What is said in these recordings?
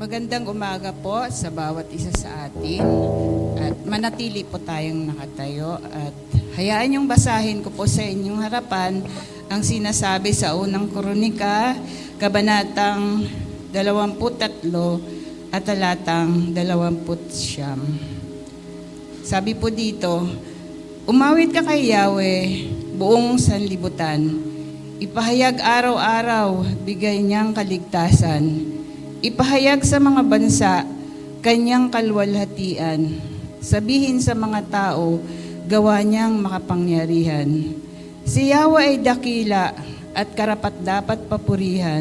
Magandang umaga po sa bawat isa sa atin at manatili po tayong nakatayo at hayaan yung basahin ko po sa inyong harapan ang sinasabi sa unang Kronika, kabanatang 23 at talatang 29. Sabi po dito, umawit ka kay Yahweh, buong sanlibutan. Ipahayag araw-araw, bigay niyang kaligtasan. Ipahayag sa mga bansa, kanyang kalwalhatian. Sabihin sa mga tao, gawa niyang makapangyarihan. Si Yahweh ay dakila at karapat-dapat papurihan.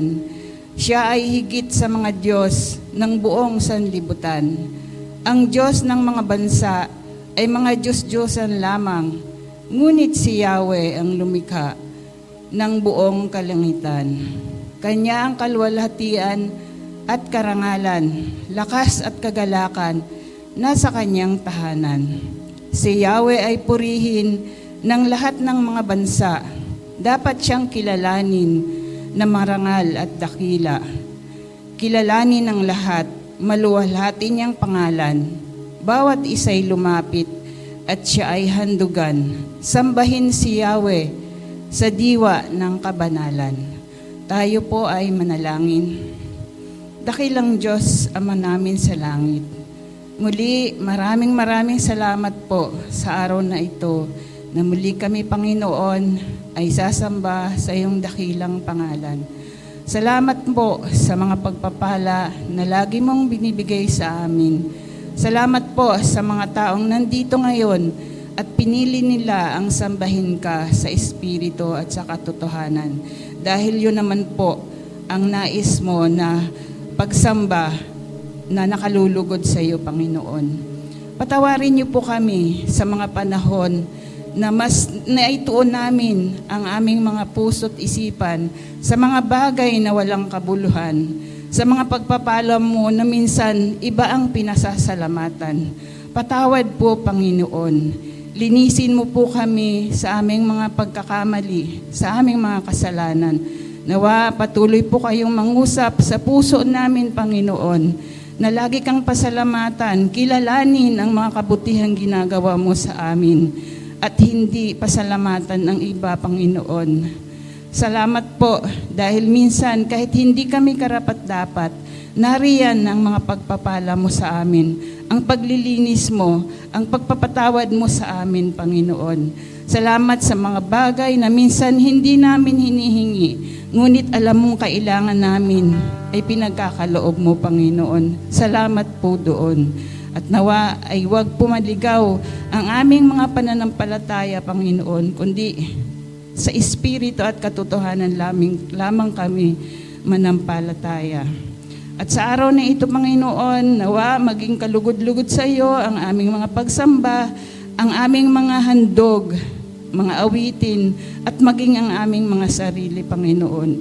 Siya ay higit sa mga Diyos ng buong sanlibutan. Ang Diyos ng mga bansa ay mga Diyos-Diyosan lamang. Ngunit si Yahweh ang lumikha ng buong kalangitan. Kanya ang kalwalhatian at karangalan, lakas at kagalakan nasa kanyang tahanan. Si Yahweh ay purihin ng lahat ng mga bansa. Dapat siyang kilalanin na marangal at dakila. Kilalanin ng lahat, maluwalhati niyang pangalan. Bawat isa'y lumapit at siya ay handugan. Sambahin si Yahweh sa diwa ng kabanalan. Tayo po ay manalangin. Dakilang Diyos, Ama namin sa langit. Muli, maraming salamat po sa araw na ito na muli kami, Panginoon, ay sasamba sa iyong dakilang pangalan. Salamat po sa mga pagpapala na lagi mong binibigay sa amin. Salamat po sa mga taong nandito ngayon at pinili nila ang sambahin ka sa Espiritu at sa katotohanan. Dahil yun naman po ang nais mo na pagsamba na nakalulugod sa iyo, Panginoon. Patawarin niyo po kami sa mga panahon na mas naituon namin ang aming mga puso't isipan sa mga bagay na walang kabuluhan, sa mga pagpapala mo na minsan iba ang pinasasalamatan. Patawad po, Panginoon. Linisin mo po kami sa aming mga pagkakamali, sa aming mga kasalanan. Nawa patuloy po kayong mangusap sa puso namin, Panginoon, na lagi kang pasalamatan, kilalanin ang mga kabutihang ginagawa mo sa amin at hindi pasalamatan ng iba, Panginoon. Salamat po dahil minsan kahit hindi kami karapat-dapat, nariyan ang mga pagpapala mo sa amin, ang paglilinis mo, ang pagpapatawad mo sa amin, Panginoon. Salamat sa mga bagay na minsan hindi namin hinihingi, ngunit alam mong kailangan namin ay pinagkakaloob mo, Panginoon. Salamat po doon. At nawa ay huwag pumaligaw ang aming mga pananampalataya, Panginoon, kundi sa Espiritu at katotohanan lamang kami manampalataya. At sa araw na ito, Panginoon, nawa maging kalugod-lugod sa iyo ang aming mga pagsamba, ang aming mga handog, mga awitin, at maging ang aming mga sarili, Panginoon.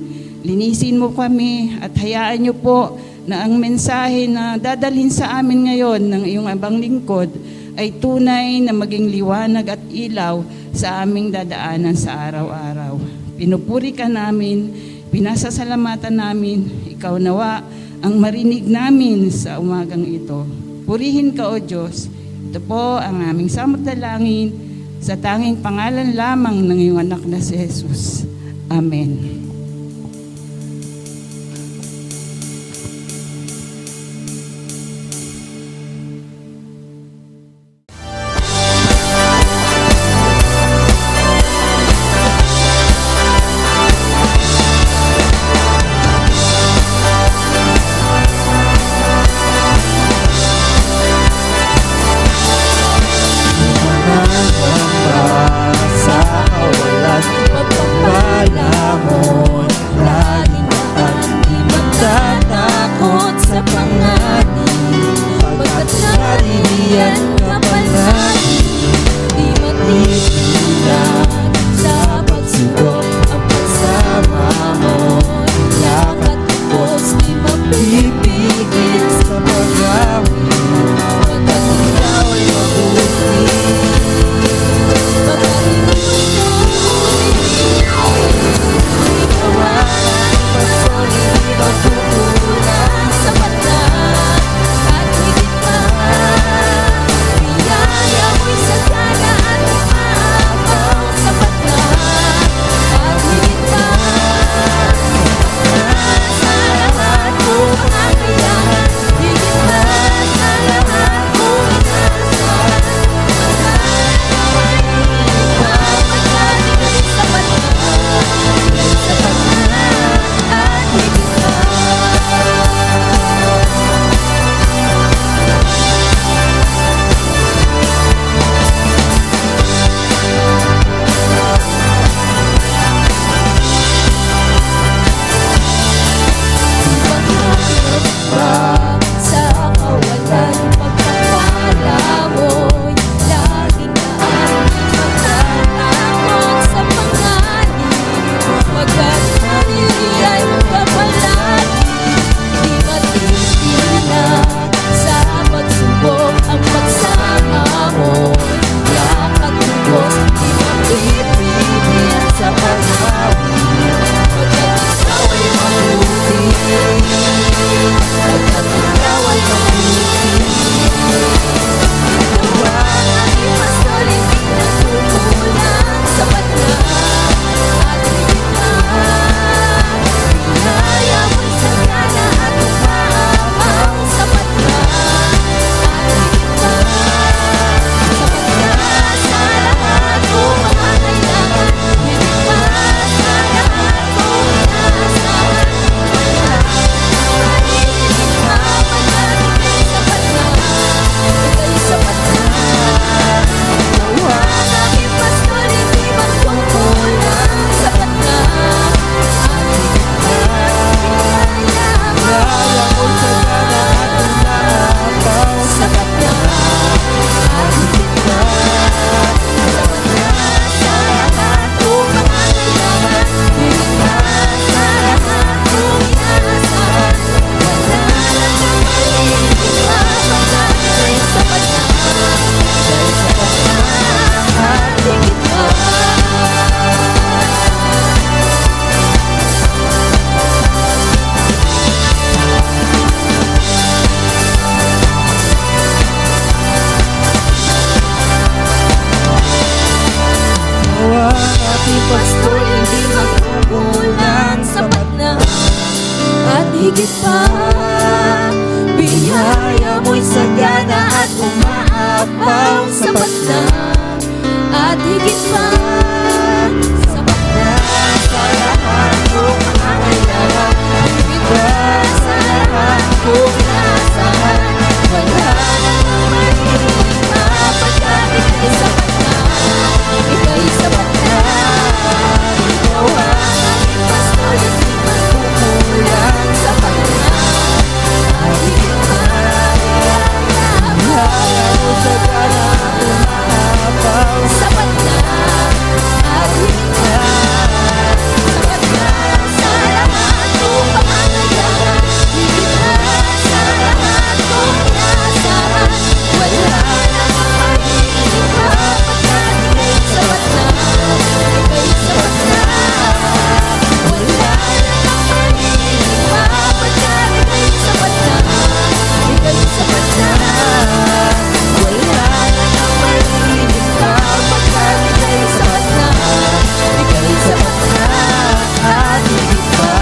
Linisin mo kami at hayaan niyo po na ang mensahe na dadalhin sa amin ngayon ng iyong abang lingkod ay tunay na maging liwanag at ilaw sa aming dadaanan sa araw-araw. Pinupuri ka namin, pinasasalamatan namin, ikaw nawa ang marinig namin sa umagang ito. Purihin ka, O Diyos. Ito po ang aming samot dalangin sa tanging pangalan lamang ng iyong anak na si Jesus. Amen. Sa kawalan, pagpapala mo higit pa. Biyaya mo'y sagana at umaapaw, sapat na. At higit pa, sapat na sa lahat kong pangangailangan. Higit pa sa lahat kong inaasahan. Wala nang magiging mapagkat ika'y sapat na. Ika'y sapat na. Ikaw ang aking pastor at di magkukulang. Sapat na. At higit pa, biyaya mo sa gana at umaapaw. Sapat na. At higit pa, sapat na sa lahat kong pangangailangan. Higit pa sa lahat kong inaasahan. Wala nang magiging mapagkat ika'y sapat na. Ika'y sapat na. Wala nang magiging mapagkat ika'y sapat na. Ika'y sapat na. Wala nang magiging mapagkat ika'y sapat na. Ika'y sapat na. At higit pa.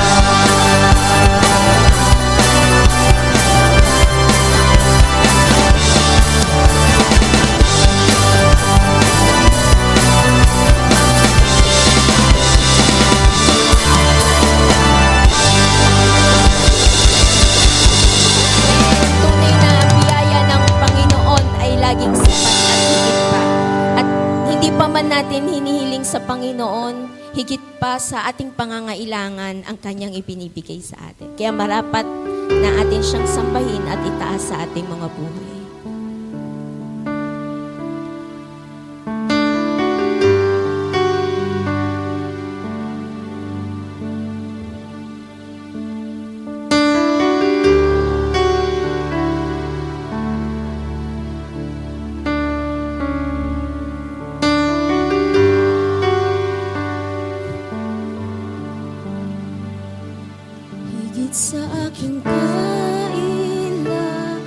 Tunay na biyaya ng Panginoon ay laging sapat at higit pa. At hindi pa man natin hinihiling sa Panginoon, higit pa sa ating pangangailangan ang Kanyang ibinibigay sa atin. Kaya marapat na atin siyang sambahin at itaas sa ating mga buhay. Higit sa aking kailangan,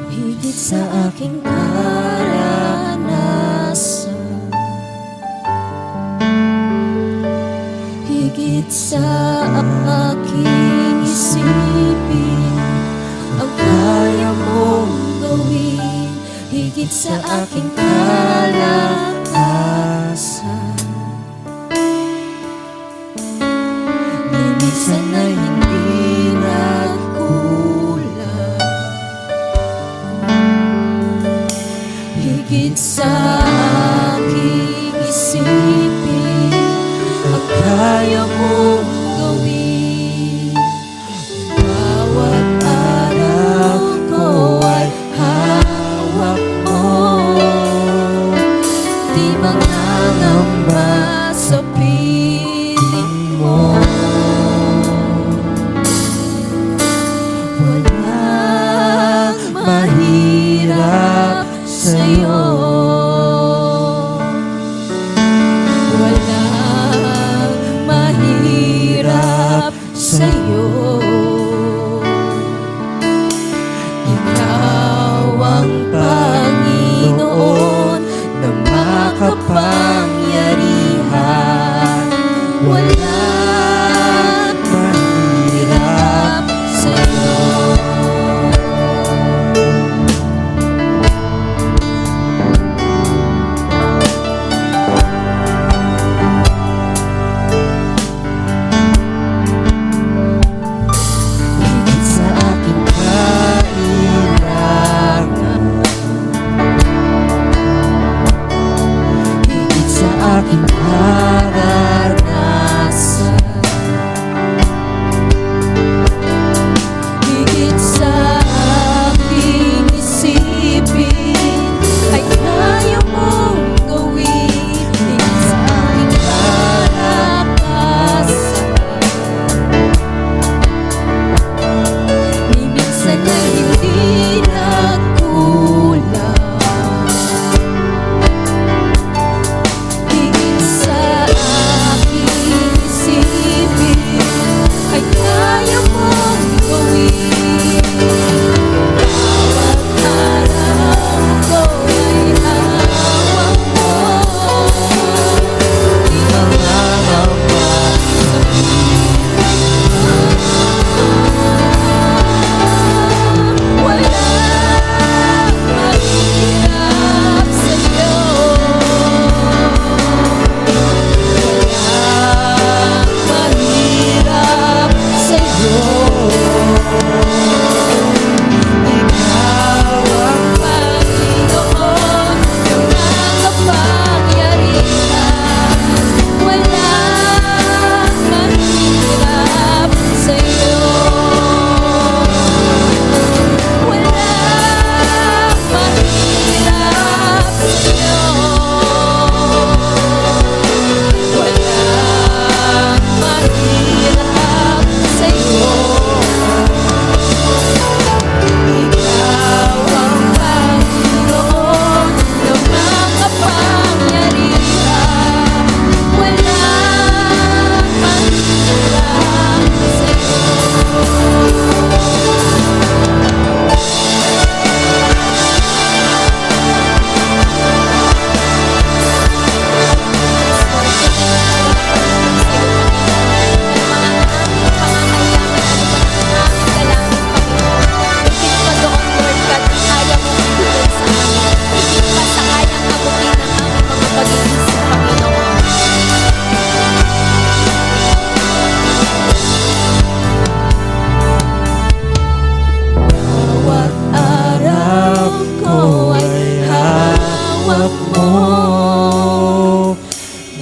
higit sa aking karanasan, higit sa aking isipin, ang kaya mong gawin, higit sa aking kalakasan. Minsan na hindi nagkulang, higit sa aking isipin, ang kaya mong gawin. Bawat araw ko ay hawak mo, di mangangamba sa piling mo. Walang mahirap sa'yo. Walang mahirap sa'yo. Ikaw ang Panginoon na makapangyarihan. Walang mahirap sa'yo.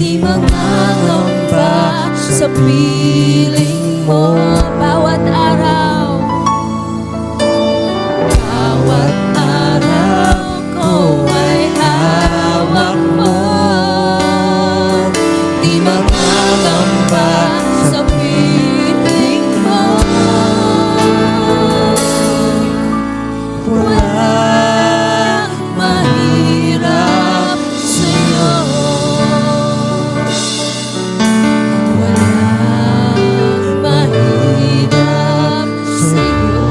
di mangangamba sa piling mo. Bawat araw, bawat araw ko ay hawak mo. Di mangangamba sa piling mo. Walang mahirap sa'yo. Walang mahirap sa'yo.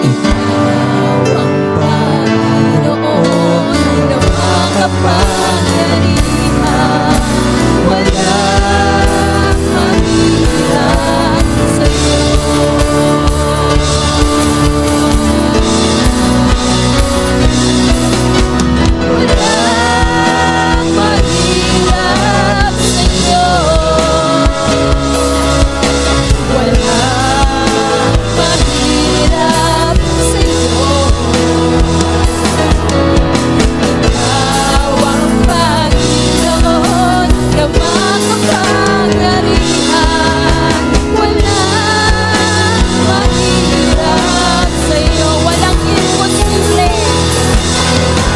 Ikaw ang Panginoon na makapangyarihan. Walang mahirap sa'yo. Walang mahirap sa'yo. Walang mahirap sa'yo. Ikaw ang Panginoon na makapangyarihan. Walang mahirap sa'yo. Walang imposible.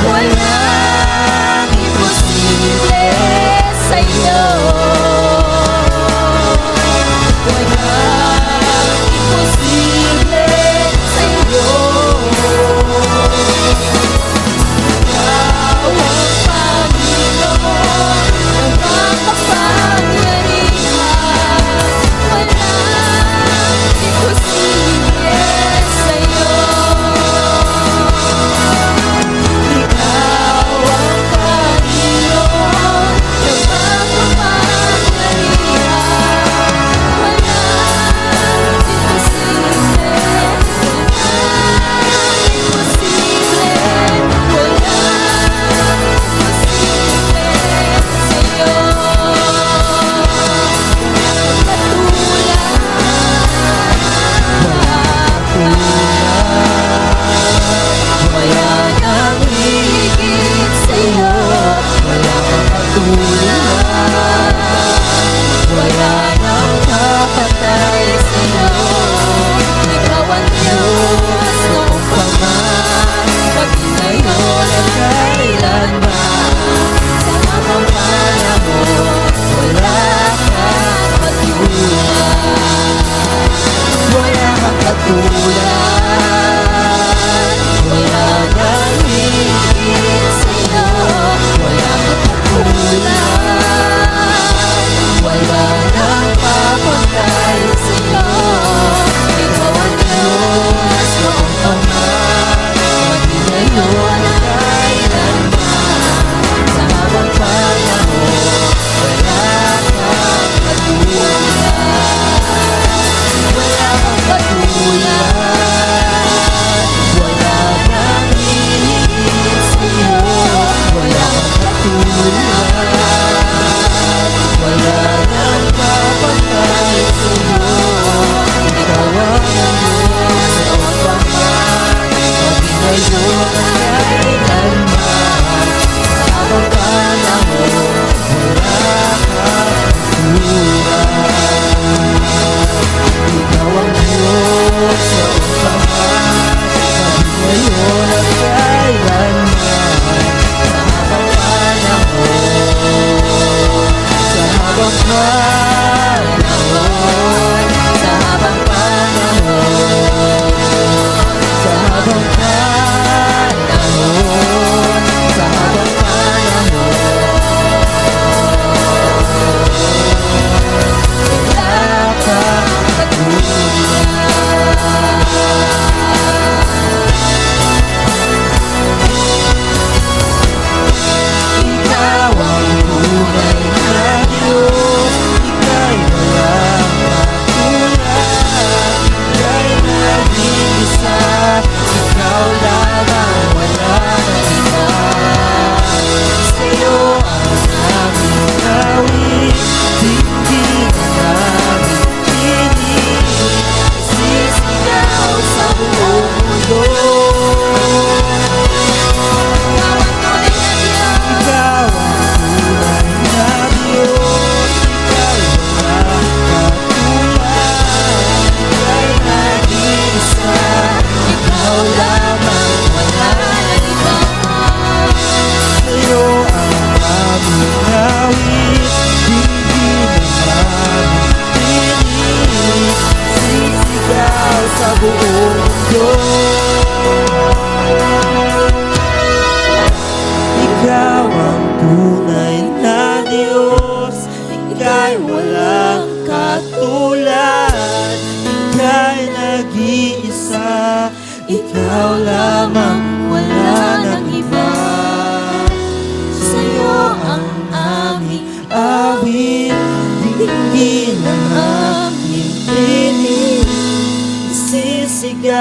Walang imposible sa'yo. Walang imposible sa'yo. Ikaw ang Panginoon na makapangyarihan. Walang imposible sa'yo. Ikaw ang Panginoon na makapangyarihan. Walang imposible. Walang imposible. Walang imposible sa'yo. Wala nang higit sa'yo. Wala kang katulad. Wala nang kapatay sa'yo. Ikaw ang Diyos noong paman, maging ngayon at kailanman. Sa pamamahala mo, wala kang katulad. Wala kang katulad. Wala nang higit sa'yo. Wala kang katulad. Wala nang papagay sa'yo. Ikaw ang Diyos noong paman, maging ngayon at kailanman. Sa habang panahon, wala kang katulad. Wala kang katulad. Wala nang higit sa'yo. Wala kang katulad. Wala nang papagay sa'yo. Ikaw ang Diyos noong paman, maging ngayon at kailanman. Sa habang panahon, wala kang katulad. Ikaw ang Diyos noong paman, maging ngayon at kailanman. Sa habang panahon,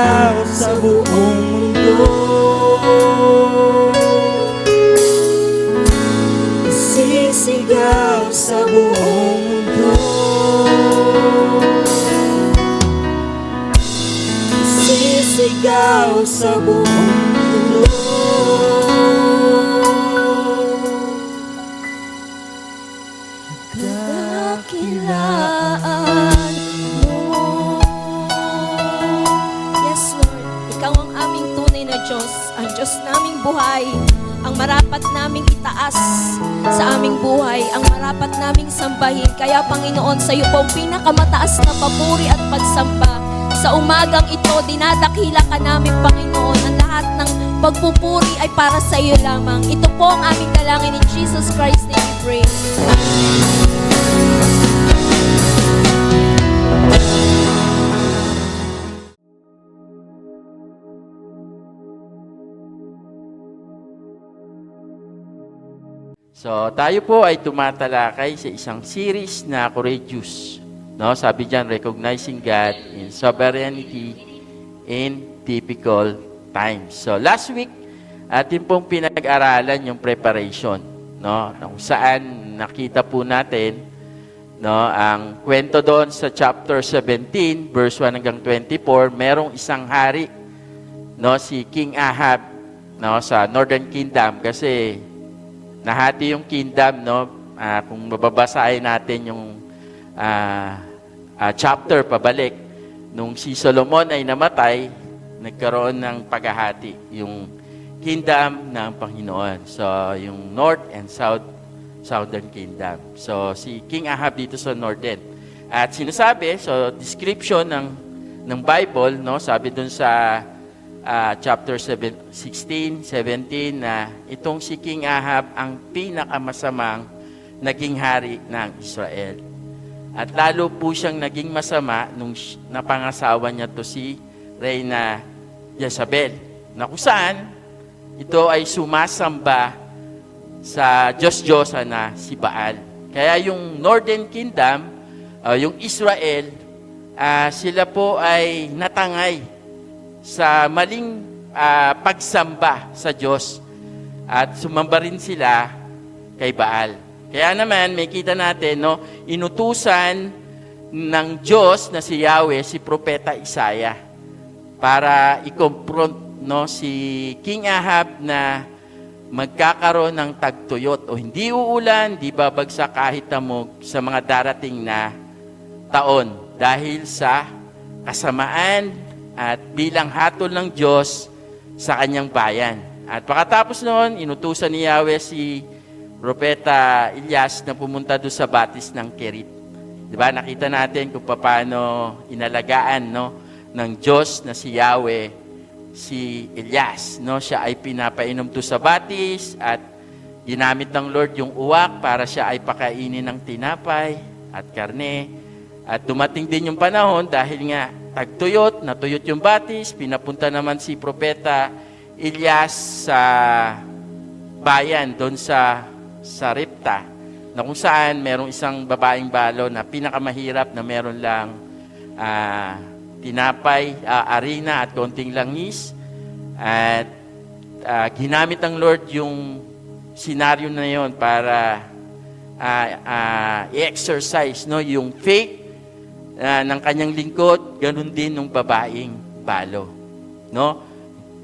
Sisigaw sa buong mundo, sisigaw sa buong mundo, sisigaw sa buong mundo. Dakilaan mo. Yes, Lord. Ikaw ang aming tunay na Diyos, ang Diyos naming buhay, ang marapat naming itaas sa aming buhay, ang marapat naming sambahin. Kaya, Panginoon, sa iyo po ang pinakamataas na papuri at pagsamba. Sa umagang ito, dinadakila ka namin, Panginoon. Ang lahat ng pagpupuri ay para sa iyo lamang. Ito po ang aming dalangin in Jesus Christ's name we pray. So, tayo po ay tumatalakay sa isang series na Courageous. No, sabi diyan, recognizing God in sovereignty in difficult times. So, last week, atin pong pinag-aralan yung preparation, no, kung saan nakita po natin, no, ang kwento doon sa chapter 17, verse 1 hanggang 24, merong isang hari, no, si King Ahab, no, sa Northern Kingdom, kasi nahati yung kingdom, no? Kung mababasahin natin yung chapter pabalik, nung si Solomon ay namatay, nagkaroon ng paghahati yung kingdom ng Panginoon. So, yung North and Southern Kingdom. So, si King Ahab dito sa Northern. At sinasabi, so description ng Bible, no? Sabi dun sa chapter 16, 17, na itong si King Ahab ang pinakamasamang naging hari ng Israel. At lalo po siyang naging masama nung napangasawa niya to si Reyna Jezabel, na kung saan ito ay sumasamba sa Diyos-Diyosa na si Baal. Kaya yung Northern Kingdom, yung Israel, sila po ay natangay sa maling pagsamba sa Diyos at sumamba rin sila kay Baal. Kaya naman, may kita natin, no, inutusan ng Diyos na si Yahweh, si Propeta Isaiah, para i-confront, no, si King Ahab na magkakaroon ng tagtuyot o hindi uulan, di babagsak kahit tamog sa mga darating na taon dahil sa kasamaan at bilang hatol ng Diyos sa kanyang bayan. At pagkatapos noon, inutusan ni Yahweh si Propeta Elias na pumunta doon sa batis ng Kerit. Diba? Nakita natin kung paano inalagaan, no, ng Diyos na si Yahweh, si Elias. No? Siya ay pinapainom doon sa batis at ginamit ng Lord yung uwak para siya ay pakainin ng tinapay at karne. At dumating din yung panahon dahil nga tagtuyot, natuyot yung batis, pinapunta naman si Propeta Elias sa bayan, doon sa Sarepta, na kung saan merong isang babaeng balo na pinakamahirap na meron lang tinapay, arena at konting langis. At ginamit ng Lord yung senaryo na yon para i-exercise, no, yung faith ng kanyang lingkod, ganun din ng babaeng balo, no?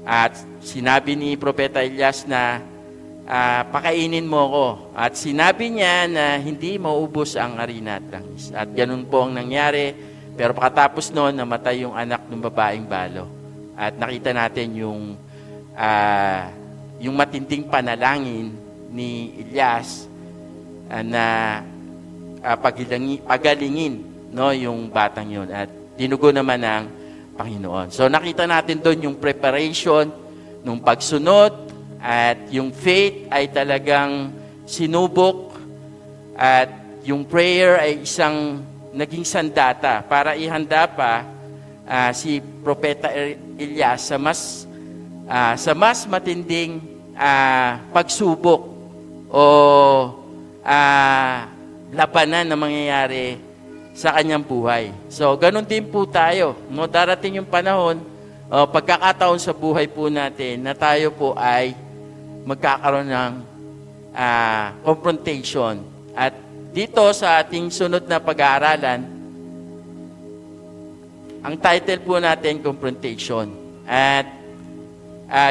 At sinabi ni Propeta Elias na pakainin mo ko. At sinabi niya na hindi maubos ang harina at langis. At ganun po ang nangyari. Pero pagkatapos noon, namatay yung anak ng babaeng balo. At nakita natin yung matinding panalangin ni Elias na pagalingin, no, yung batang yun, at dinugo naman ng Panginoon. So nakita natin doon yung preparation nung pagsunod, at yung faith ay talagang sinubok, at yung prayer ay isang naging sandata para ihanda pa si Propeta Elias sa mas matinding pagsubok o labanan na mangyayari sa kanyang buhay. So, ganun din po tayo. No, darating yung panahon pagkakataon sa buhay po natin na tayo po ay magkakaroon ng confrontation. At dito sa ating sunod na pag-aaralan, ang title po natin, Confrontation. At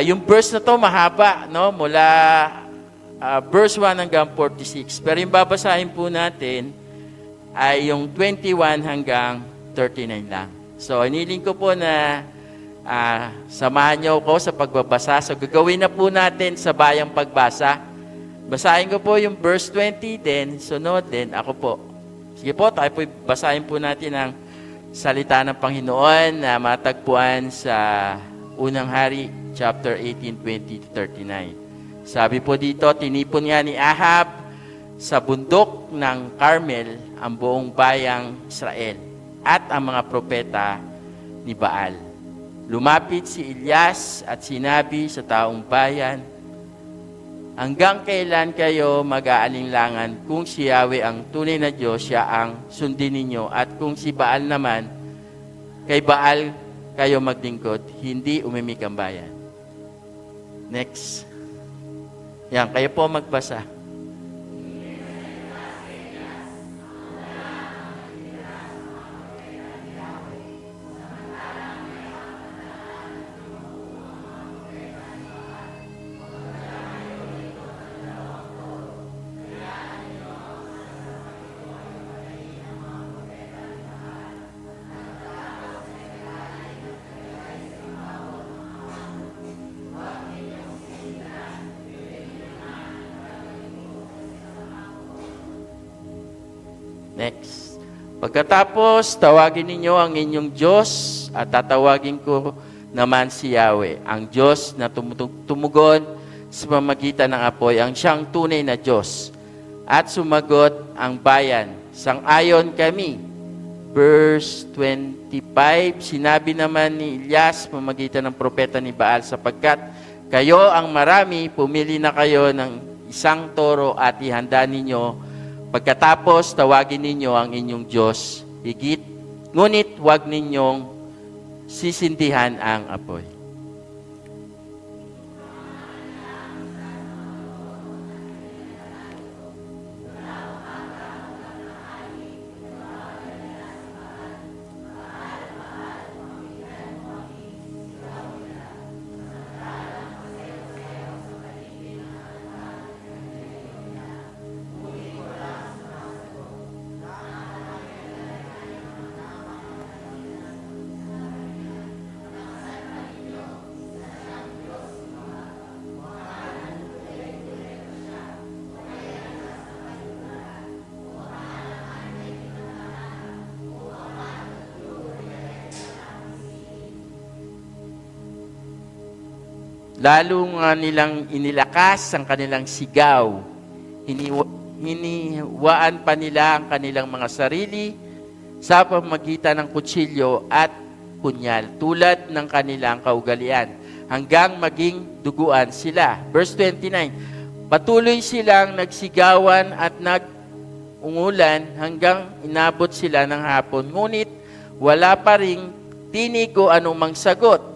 yung verse na to mahaba, no? Mula verse 1 hanggang 46. Pero yung babasahin po natin ay yung 21 hanggang 39 lang. So, iniling ko po na samahan niyo ako sa pagbabasa. So, gagawin na po natin sa bayang pagbasa. Basahin ko po yung verse 20, then sunod, then ako po. Sige po, tayo po basahin po natin ang salita ng Panginoon na matagpuan sa Unang Hari, chapter 18, 20-39. Sabi po dito, tinipon nga ni Ahab sa bundok ng Carmel ang buong bayang Israel at ang mga propeta ni Baal. Lumapit si Elias at sinabi sa taong bayan, hanggang kailan kayo mag-aalinlangan kung si Yahweh ang tunay na Diyos, siya ang sundin ninyo, at kung si Baal naman, kay Baal kayo maglingkod, hindi umimik ang bayan. Next. Yan, kayo po magbasa. Next. Pagkatapos, tawagin ninyo ang inyong Diyos at tatawagin ko naman si Yahweh, ang Diyos na tumugon sa pamamagitan ng apoy, ang siyang tunay na Diyos. At sumagot ang bayan, sang-ayon kami. Verse 25, sinabi naman ni Elias, pamamagitan ng propeta ni Baal, sapagkat kayo ang marami, pumili na kayo ng isang toro at ihanda ninyo. Pagkatapos, tawagin ninyo ang inyong Diyos, higit, ngunit huwag ninyong sisindihan ang apoy. Lalo nga nilang inilakas ang kanilang sigaw. Hiniwaan pa nila ang kanilang mga sarili sa pamamagitan ng kutsilyo at punyal, tulad ng kanilang kaugalian, hanggang maging duguan sila. Verse 29, patuloy silang nagsigawan at nag-ungulan hanggang inabot sila ng hapon, ngunit wala pa ring tinig o anumang sagot.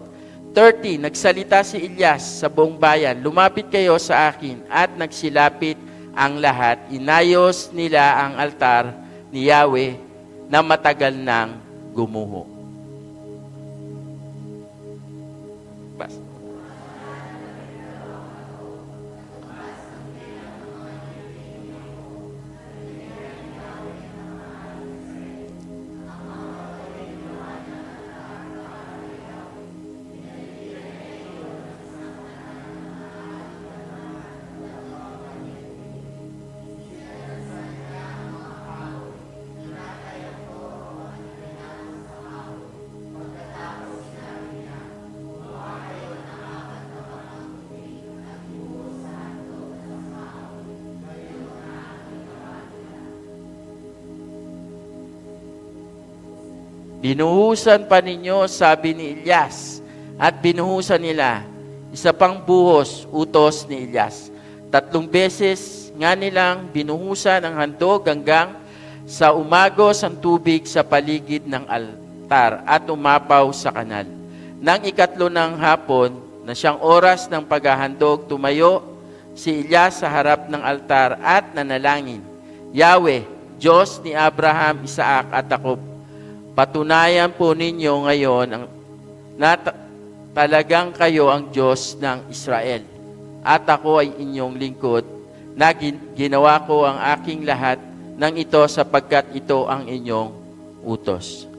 30, nagsalita si Elias sa buong bayan, lumapit kayo sa akin, at nagsilapit ang lahat. Inayos nila ang altar ni Yahweh na matagal nang gumuho. Basta. Binuhusan pa ninyo, sabi ni Elias, at binuhusan nila. Isa pang buhos, utos ni Elias. 3 beses nga nilang binuhusan ang handog hanggang sa umagos ang tubig sa paligid ng altar at umapaw sa kanal. Nang ikatlo ng hapon, na siyang oras ng paghahandog, tumayo si Elias sa harap ng altar at nanalangin, Yahweh, Diyos ni Abraham, Isaac at Jacob, patunayan po ninyo ngayon na talagang kayo ang Diyos ng Israel. At ako ay inyong lingkod na ginawa ko ang aking lahat ng ito sapagkat ito ang inyong utos.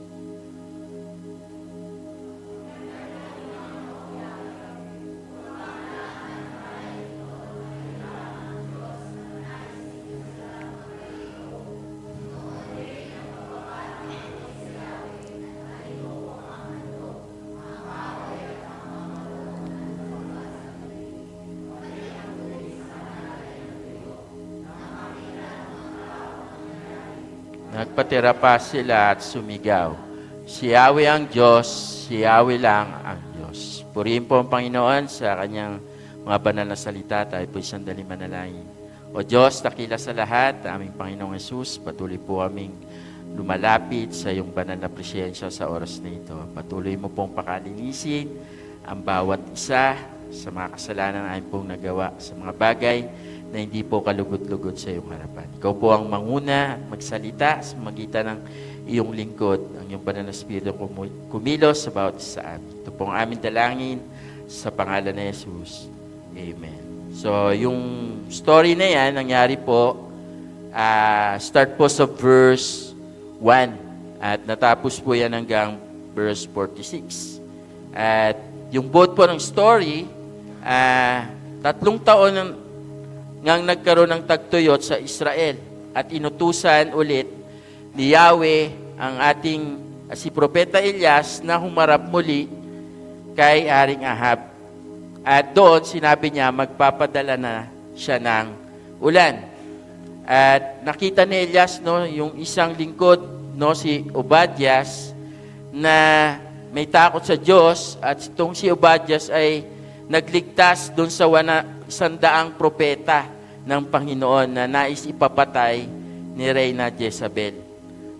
Nagpatira pa sila at sumigaw, si Yahweh ang Diyos, si Yahweh lang ang Diyos. Purihin po ang Panginoon sa kanyang mga banal na salita. Tayo po sandali manalangin. O Diyos, dakila sa lahat, aming Panginoong Yesus, patuloy po aming lumalapit sa iyong banal na presensya sa oras na ito. Patuloy mo pong pakalinisin ang bawat isa sa mga kasalanan na aming pong nagawa, sa mga bagay na hindi po kalugod-lugod sa iyong harapan. Ikaw po ang manguna at magsalita sa magitan ng iyong lingkod, ang iyong banal na Espiritu kumilos sa bawat isa sa amin. Ito po ang aming dalangin sa pangalan ni Jesus. Amen. So, yung story na yan, nangyari po, start po sa verse 1 at natapos po yan hanggang verse 46. At yung buod po ng story, 3 taon ngang nagkaroon ng tagtuyot sa Israel at inutusan ulit ni Yahweh ang ating si Propeta Elias na humarap muli kay Haring Ahab. At doon sinabi niya magpapadala na siya ng ulan. At nakita ni Elias yung isang lingkod si Obadias na may takot sa Diyos at itong si Obadias ay nagligtas doon sa 100 propeta ng Panginoon na nais ipapatay ni Reyna Jezabel.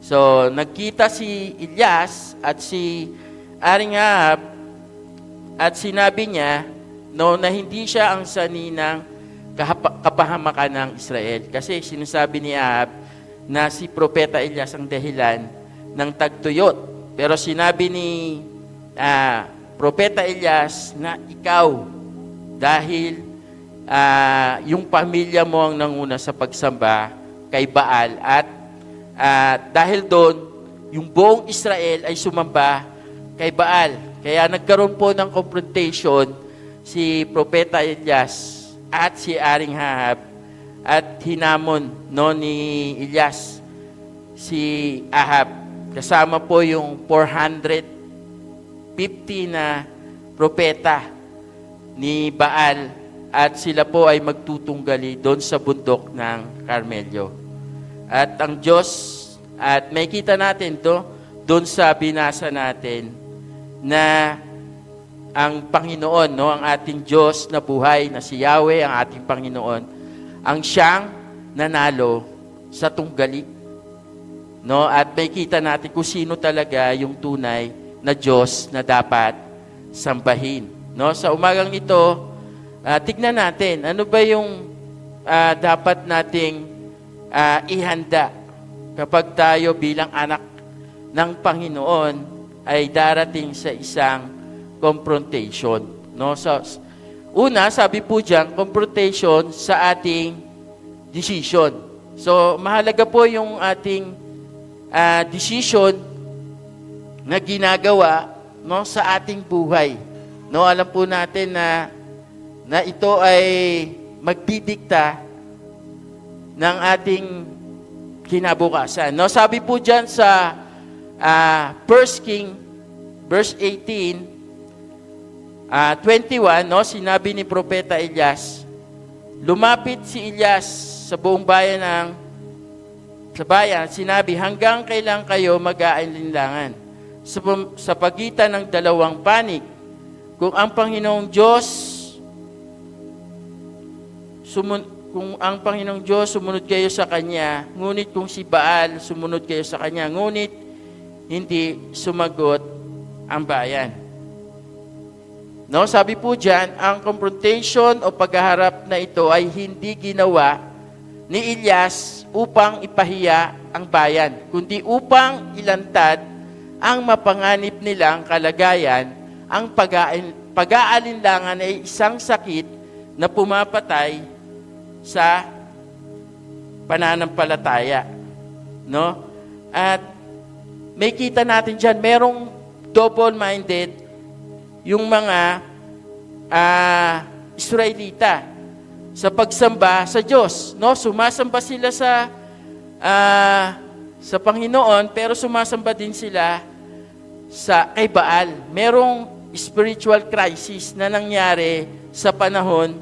So, nagkita si Elias at si Haring Ahab at sinabi niya na hindi siya ang sanhi ng kapahamakan ng Israel. Kasi sinasabi ni Ahab na si Propeta Elias ang dahilan ng tagtuyot. Pero sinabi ni Propeta Elias na ikaw, dahil yung pamilya mo ang nanguna sa pagsamba kay Baal at dahil doon, yung buong Israel ay sumamba kay Baal. Kaya nagkaroon po ng confrontation si Propeta Elias at si Haring Ahab at hinamon ni Elias si Ahab. Kasama po yung 450 na propeta ni Baal at sila po ay magtutunggali doon sa bundok ng Carmelo. At ang Diyos, at may kita natin doon sa binasa natin, na ang Panginoon, ang ating Diyos na buhay, na si Yahweh, ang ating Panginoon, ang siyang nanalo sa tunggali. At may kita natin kung sino talaga yung tunay na Diyos na dapat sambahin. Sa umagang ito, tignan natin, ano ba yung dapat nating ihanda kapag tayo bilang anak ng Panginoon ay darating sa isang confrontation. So, una, sabi po dyan, confrontation sa ating decision. So, mahalaga po yung ating decision na ginagawa sa ating buhay. Alam po natin na ito ay magdidikta ng ating kinabukasan. Sabi po dyan sa 1 King, verse 18, 21, sinabi ni Propeta Elias, lumapit si Elias sa buong bayan sinabi, hanggang kailan kayo mag-aalinlangan sa pagitan ng dalawang panig? Kung ang Panginoong Diyos sumunod kayo sa Kanya, ngunit kung si Baal, sumunod kayo sa Kanya, ngunit hindi sumagot ang bayan. No, sabi po diyan, ang confrontation o paghaharap na ito ay hindi ginawa ni Elias upang ipahiya ang bayan, kundi upang ilantad ang mapanganib nilang kalagayan. Ang pag-aalinlangan ay isang sakit na pumapatay sa pananampalataya. No? At may kita natin dyan, merong double-minded yung mga Israelita sa pagsamba sa Diyos. No? Sumasamba sila sa Panginoon, pero sumasamba din sila kay Baal. Merong spiritual crisis na nangyari sa panahon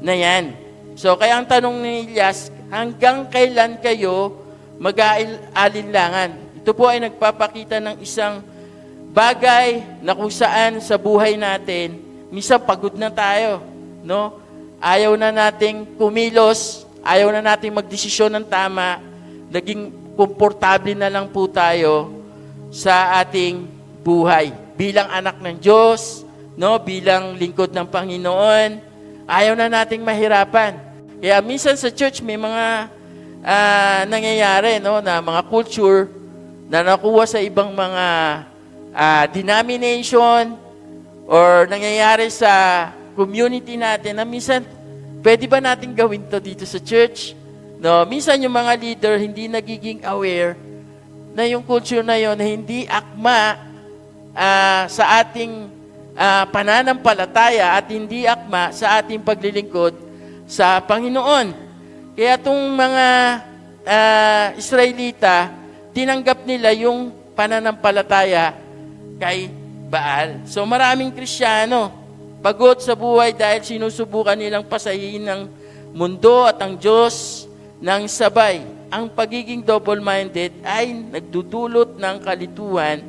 na yan. So, kaya ang tanong ni Elias, hanggang kailan kayo mag-aalinlangan? Ito po ay nagpapakita ng isang bagay na kung saan sa buhay natin, minsan pagod na tayo, no? Ayaw na nating kumilos, ayaw na nating magdesisyon ng tama, naging komportable na lang po tayo sa ating buhay. Bilang anak ng Diyos, no? Bilang lingkod ng Panginoon, ayaw na nating mahirapan. Kaya minsan sa church may mga nangyayari, no, na mga culture na nakuha sa ibang mga denomination or nangyayari sa community natin na minsan, pwede ba natin gawin to dito sa church? No, minsan yung mga leader hindi nagiging aware na yung culture na yon hindi akma sa ating pananampalataya at hindi akma sa ating paglilingkod sa Panginoon. Kaya itong mga Israelita, tinanggap nila yung pananampalataya kay Baal. So maraming Kristiyano, pagod sa buhay dahil sinusubukan nilang pasahin ng mundo at ang Diyos ng sabay. Ang pagiging double-minded ay nagdudulot ng kalituhan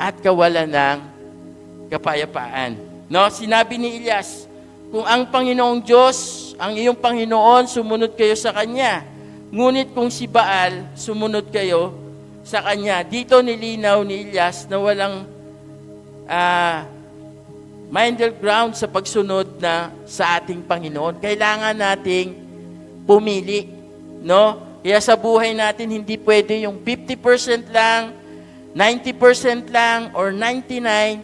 at kawalan ng kapayapaan. No, sinabi ni Elias, kung ang Panginoong Diyos, ang iyong Panginoon, sumunod kayo sa Kanya. Ngunit kung si Baal, sumunod kayo sa Kanya. Dito nilinaw ni Elias na walang middle ground sa pagsunod na sa ating Panginoon. Kailangan nating pumili. No? Kaya sa buhay natin, hindi pwede yung 50% lang, 90% lang, or 99%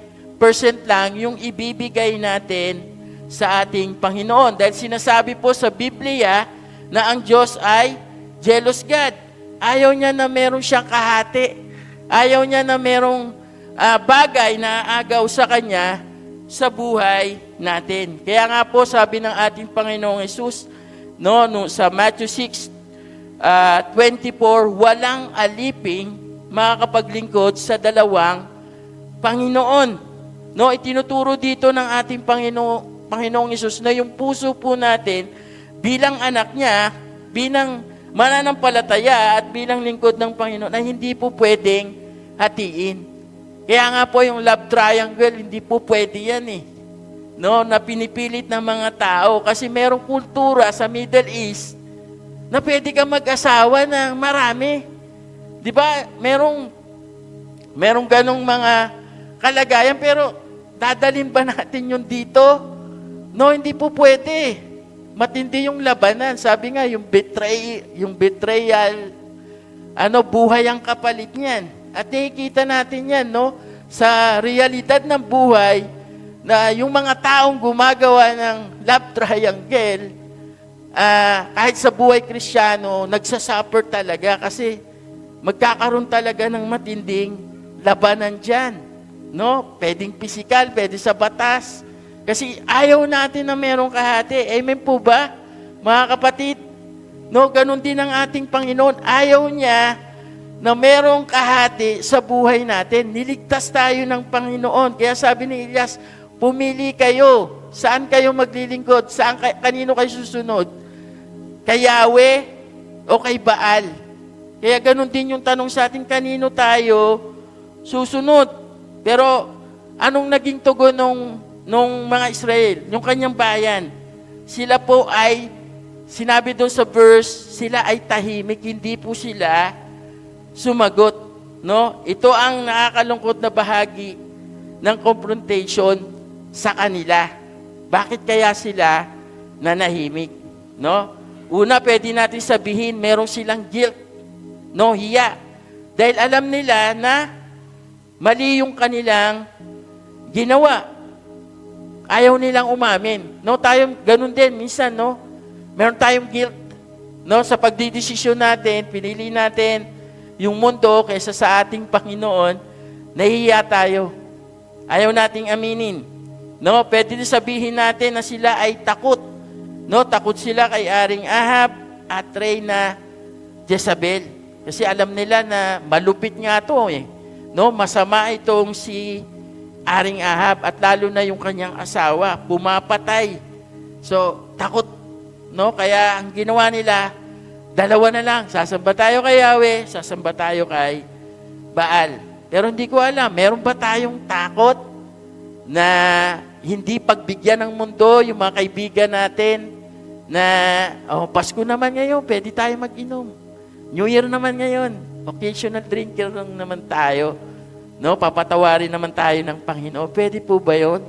lang yung ibibigay natin sa ating Panginoon. Dahil sinasabi po sa Biblia na ang Diyos ay jealous God. Ayaw niya na meron siyang kahati. Ayaw niya na merong bagay na agaw sa Kanya sa buhay natin. Kaya nga po sabi ng ating Panginoong Hesus, no, sa Matthew 6:24, walang aliping makakapaglingkod sa dalawang Panginoon. No, itinuturo dito ng ating Panginoong Hesus na yung puso po natin bilang anak niya, bilang mananampalataya at bilang lingkod ng Panginoon na hindi po pwedeng hatiin. Kaya nga po yung love triangle, hindi po pwede yan eh. No, na pinipilit ng mga tao kasi merong kultura sa Middle East na pwede ka mag-asawa ng marami. Di ba? Merong ganong mga kalagayan, pero dadalhin ba natin yun dito? No, hindi po pwede. Matindi yung labanan. Sabi nga, yung betrayal, buhay ang kapalit niyan. At nakikita natin yan, no? Sa realidad ng buhay, na yung mga taong gumagawa ng love triangle, kahit sa buhay Kristiyano, nagsasuffer talaga kasi magkakaroon talaga ng matinding labanan dyan. No? Pwedeng pisikal, pwede sa batas. Kasi ayaw natin na merong kahati. Amen po ba, mga kapatid? No, ganun din ang ating Panginoon. Ayaw niya na merong kahati sa buhay natin. Niligtas tayo ng Panginoon. Kaya sabi ni Elias, pumili kayo. Saan kayo maglilingkod? Kanino kayo susunod? Kay Yahweh o kay Baal? Kaya ganun din yung tanong sa atin, kanino tayo susunod? Pero anong naging tugon nung mga Israel, yung kanyang bayan? Sila po ay, sinabi doon sa verse, sila ay tahimik, hindi po sila sumagot. No? Ito ang nakakalungkot na bahagi ng confrontation sa kanila. Bakit kaya sila nanahimik? No? Una, pwede natin sabihin, meron silang guilt. No, hiya. Dahil alam nila na mali yung kanilang ginawa. Ayaw nilang umamin. No, tayo ganun din minsan, no? Meron tayong guilt. No, sa pagdidesisyon natin, pinili natin yung mundo kaysa sa ating Panginoon, nahihiya tayo. Ayaw nating aminin. No, pwede din sabihin natin na sila ay takot. No, takot sila kay Aring Ahab at Reyna Jezabel. Kasi alam nila na malupit nga to eh. No, masama itong si Aring Ahab at lalo na yung kanyang asawa, pumapatay. So, takot. No, kaya ang ginawa nila, dalawa na lang. Sasamba tayo kay Yahweh, sasamba tayo kay Baal. Pero hindi ko alam, meron ba tayong takot na hindi pagbigyan ng mundo yung mga kaibigan natin na, Pasko naman ngayon, pwede tayo mag-inom. New Year naman ngayon, occasional drinker lang naman tayo. No, papatawarin naman tayo ng Panginoon. Pwede po ba yun?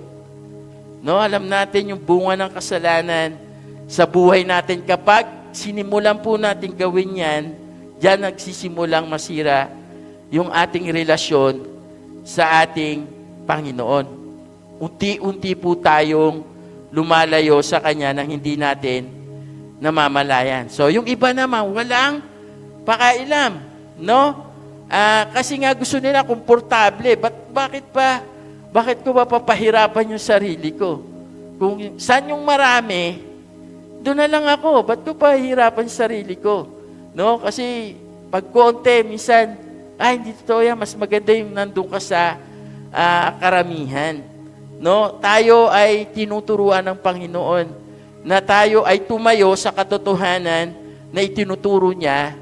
No, alam natin yung bunga ng kasalanan sa buhay natin. Kapag sinimulan po natin gawin yan, diyan nagsisimulang masira yung ating relasyon sa ating Panginoon. Unti-unti po tayong lumalayo sa Kanya nang hindi natin namamalayan. So, yung iba naman, walang pakailam, no? Kasi nga gusto nila komportable. Bakit ko ba papahirapan yung sarili ko? Kung saan yung marami, doon na lang ako. Ba't ko pahirapan yung sarili ko? No? Kasi pag konti, minsan, hindi totoo yan. Mas maganda yung nandun ka sa karamihan. No? Tayo ay tinuturuan ng Panginoon na tayo ay tumayo sa katotohanan na itinuturo niya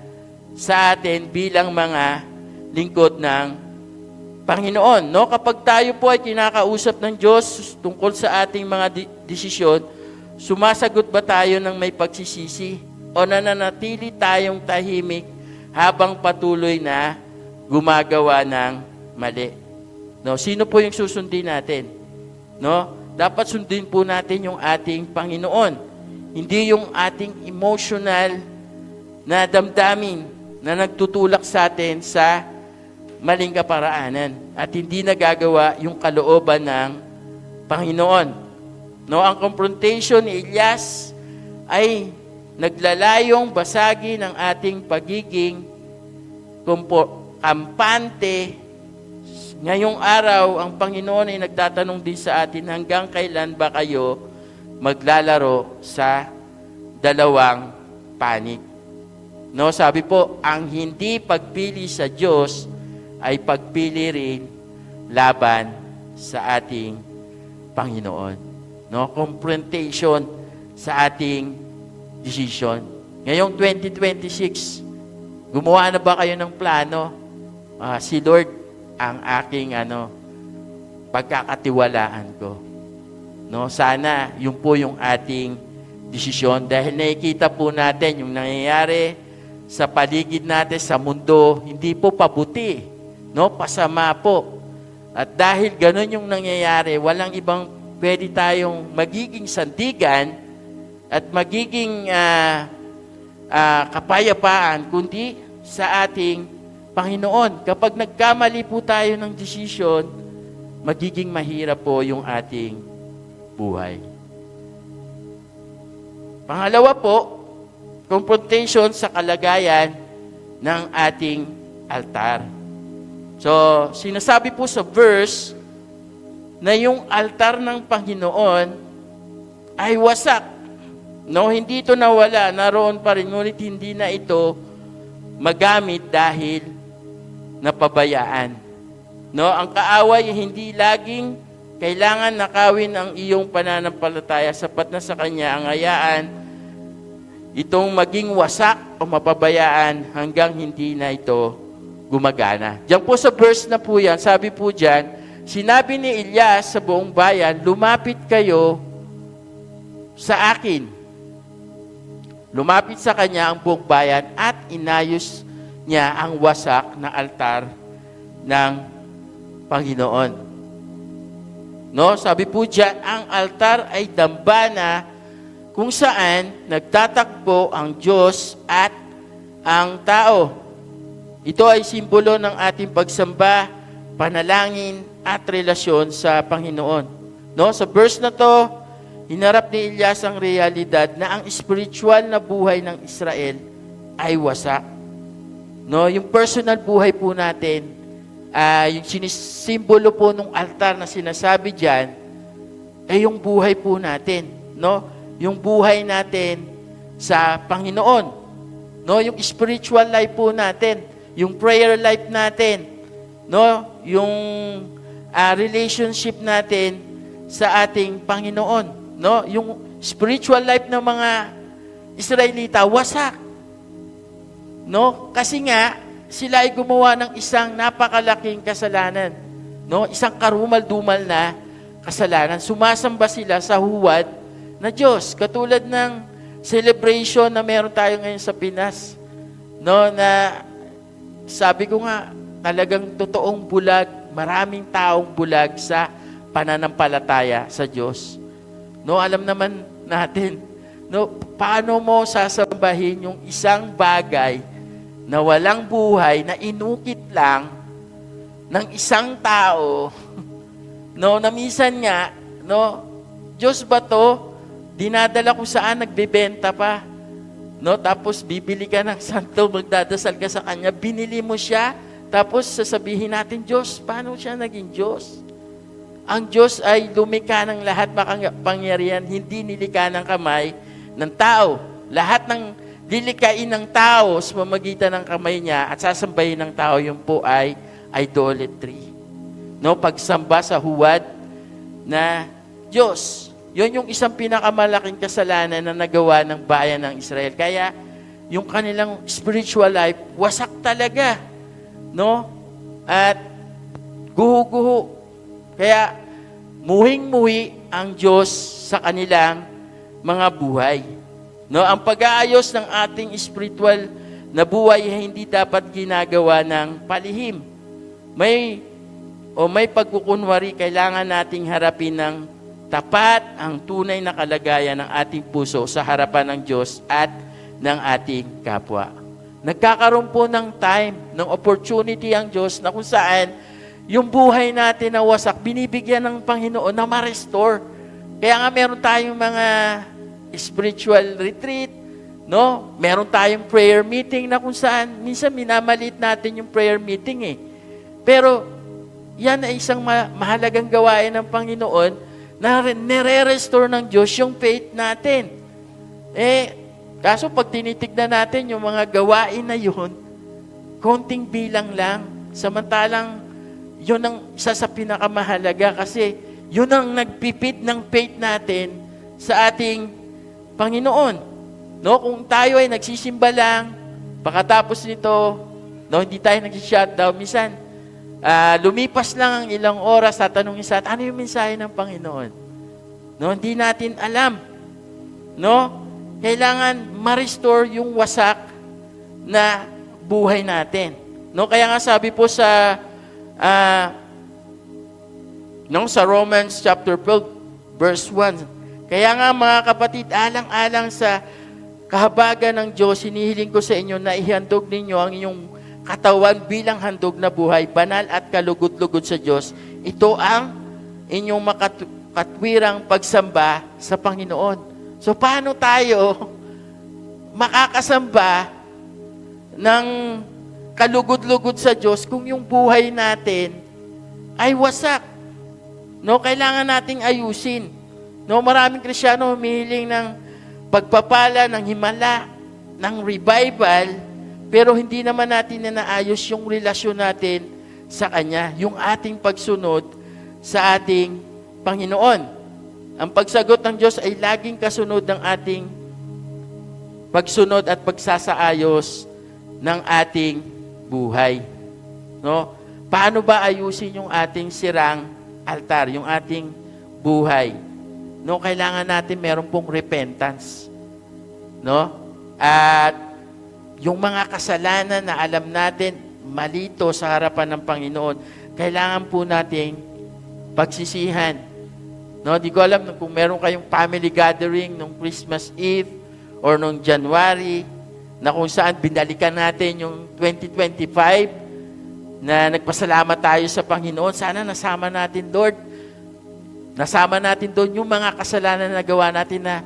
sa atin bilang mga lingkod ng Panginoon. No? Kapag tayo po ay kinakausap ng Diyos tungkol sa ating mga desisyon, sumasagot ba tayo ng may pagsisisi? O nananatili tayong tahimik habang patuloy na gumagawa ng mali? No? Sino po yung susundin natin? No? Dapat sundin po natin yung ating Panginoon. Hindi yung ating emotional na damdamin na nagtutulak sa atin sa maling kaparaanan at hindi nagagawa yung kalooban ng Panginoon. No, ang confrontation ni Elias ay naglalayong basagi ng ating pagiging kampante. Ngayong araw, ang Panginoon ay nagtatanong din sa atin, hanggang kailan ba kayo maglalaro sa dalawang panig? No, sabi po, ang hindi pagpili sa Diyos ay pagpili rin laban sa ating Panginoon. No, confrontation sa ating decision. Ngayong 2026, gumawa na ba kayo ng plano? Si Lord ang aking pagkakatiwalaan ko. No, sana yun po yung ating desisyon dahil nakikita po natin yung nangyayari sa paligid natin sa mundo, hindi po pabuti, no? Pasama po. At dahil ganun yung nangyayari, walang ibang pwede tayong magiging sandigan at magiging kapayapaan kundi sa ating Panginoon. Kapag nagkamali po tayo ng desisyon, magiging mahirap po yung ating buhay. Pangalawa po, confrontation sa kalagayan ng ating altar. So, sinasabi po sa verse na yung altar ng Panginoon ay wasak. No, hindi ito nawala, naroon pa rin, ngunit hindi na ito magamit dahil napabayaan. No, ang kaaway hindi laging kailangan nakawin ang iyong pananampalataya, sapat na sa kanya ang hayaan itong maging wasak o mapabayaan hanggang hindi na ito gumagana. Diyan po sa verse na po yan, sabi po dyan, sinabi ni Elias sa buong bayan, lumapit kayo sa akin. Lumapit sa kanya ang buong bayan at inayos niya ang wasak na altar ng Panginoon. No, sabi po diyan, ang altar ay dambana kung saan nagtatakbo ang Diyos at ang tao. Ito ay simbolo ng ating pagsamba, panalangin at relasyon sa Panginoon. No, sa verse na to, hinarap ni Elias ang realidad na ang spiritual na buhay ng Israel ay wasak. No, yung personal buhay po natin, yung sinisimbolo po ng altar na sinasabi diyan ay yung buhay po natin, no? Yung buhay natin sa Panginoon, no? Yung spiritual life po natin, yung prayer life natin, no? Yung relationship natin sa ating Panginoon, no? Yung spiritual life ng mga Israelita wasak. No? Kasi nga sila ay gumawa ng isang napakalaking kasalanan, no? Isang karumal-dumal na kasalanan. Sumasamba sila sa huwad na Diyos, katulad ng celebration na meron tayo ngayon sa Pinas, no? Na sabi ko nga, talagang totoong bulag, maraming taong bulag sa pananampalataya sa Diyos. No, alam naman natin, no, paano mo sasambahin yung isang bagay na walang buhay, na inukit lang ng isang tao, no, na minsan nga, no, Diyos ba to? Dinadala ko saan, nagbebenta pa. No, tapos bibili ka ng santo, magdadasal ka sa Kanya, binili mo siya, tapos sasabihin natin, Diyos, paano siya naging Diyos? Ang Diyos ay lumikha ng lahat makapangyarihan, hindi nilikha ng kamay ng tao. Lahat ng lilikain ng tao sa pamamagitan ng kamay niya at sasambahin ng tao, yun po ay idolatry. No, pagsamba sa huwad na Diyos. Yun yung isang pinakamalaking kasalanan na nagawa ng bayan ng Israel. Kaya yung kanilang spiritual life wasak talaga. No? At guho-guho. Kaya muhing-muhi ang Diyos sa kanilang mga buhay. No, ang pag-aayos ng ating spiritual na buhay ay hindi dapat ginagawa ng palihim. May pagkukunwari, kailangan nating harapin ng tapat ang tunay na kalagayan ng ating puso sa harapan ng Diyos at ng ating kapwa. Nagkakaroon po ng time, ng opportunity ang Diyos na kung saan yung buhay natin na wasak, binibigyan ng Panginoon na ma-restore. Kaya nga meron tayong mga spiritual retreat, no? Meron tayong prayer meeting na kung saan minsan minamalit natin yung prayer meeting eh. Pero yan ay isang mahalagang gawain ng Panginoon na nire-restore ng Diyos yung faith natin. Kaso pag tinitignan natin yung mga gawain na yun, konting bilang lang, samantalang yun ang isa sa pinakamahalaga kasi yun ang nagpipit ng faith natin sa ating Panginoon. No, kung tayo ay nagsisimba lang, pagkatapos nito, no, hindi tayo nag-shutdown, minsan, lumipas lang ang ilang oras, tatanungin sa atin, ano yung mensahe ng Panginoon? No, hindi natin alam. No, kailangan ma-restore yung wasak na buhay natin. No, kaya nga sabi po sa Romans chapter 12, verse 1, kaya nga mga kapatid, alang-alang sa kahabagan ng Diyos, hinihiling ko sa inyo na ihandog ninyo ang inyong katawan bilang handog na buhay, banal at kalugod-lugod sa Diyos. Ito ang inyong makatwirang pagsamba sa Panginoon. So paano tayo makakasamba ng kalugod-lugod sa Diyos kung yung buhay natin ay wasak? No, kailangan nating ayusin. No, maraming Kristiyano humihiling ng pagpapala, ng himala, ng revival, pero hindi naman natin na naayos yung relasyon natin sa Kanya, yung ating pagsunod sa ating Panginoon. Ang pagsagot ng Diyos ay laging kasunod ng ating pagsunod at pagsasaayos ng ating buhay. No? Paano ba ayusin yung ating sirang altar, yung ating buhay? No, kailangan natin meron pong repentance. No? At yung mga kasalanan na alam natin malito sa harapan ng Panginoon, kailangan po nating pagsisihan. No, di ko alam kung meron kayong family gathering nung Christmas Eve or nung January na kung saan binalikan natin yung 2025 na nagpasalamat tayo sa Panginoon. Sana nasama natin, Lord. Nasama natin doon yung mga kasalanan na nagawa natin na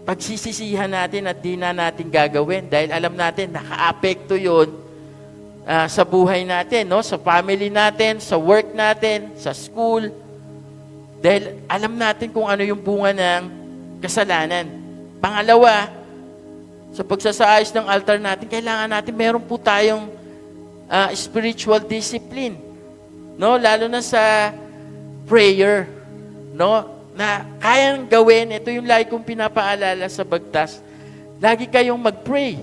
pagsisisihan natin at di na natin gagawin dahil alam natin naka-apekto yun sa buhay natin, no? Sa family natin, sa work natin, sa school. Dahil alam natin kung ano yung bunga ng kasalanan. Pangalawa, sa pagsasaayos ng altar natin, kailangan natin meron po tayong spiritual discipline. No? Lalo na sa prayer. No? Na kayang gawin, ito yung lagi kong pinapaalala sa bagtas, lagi kayong mag-pray.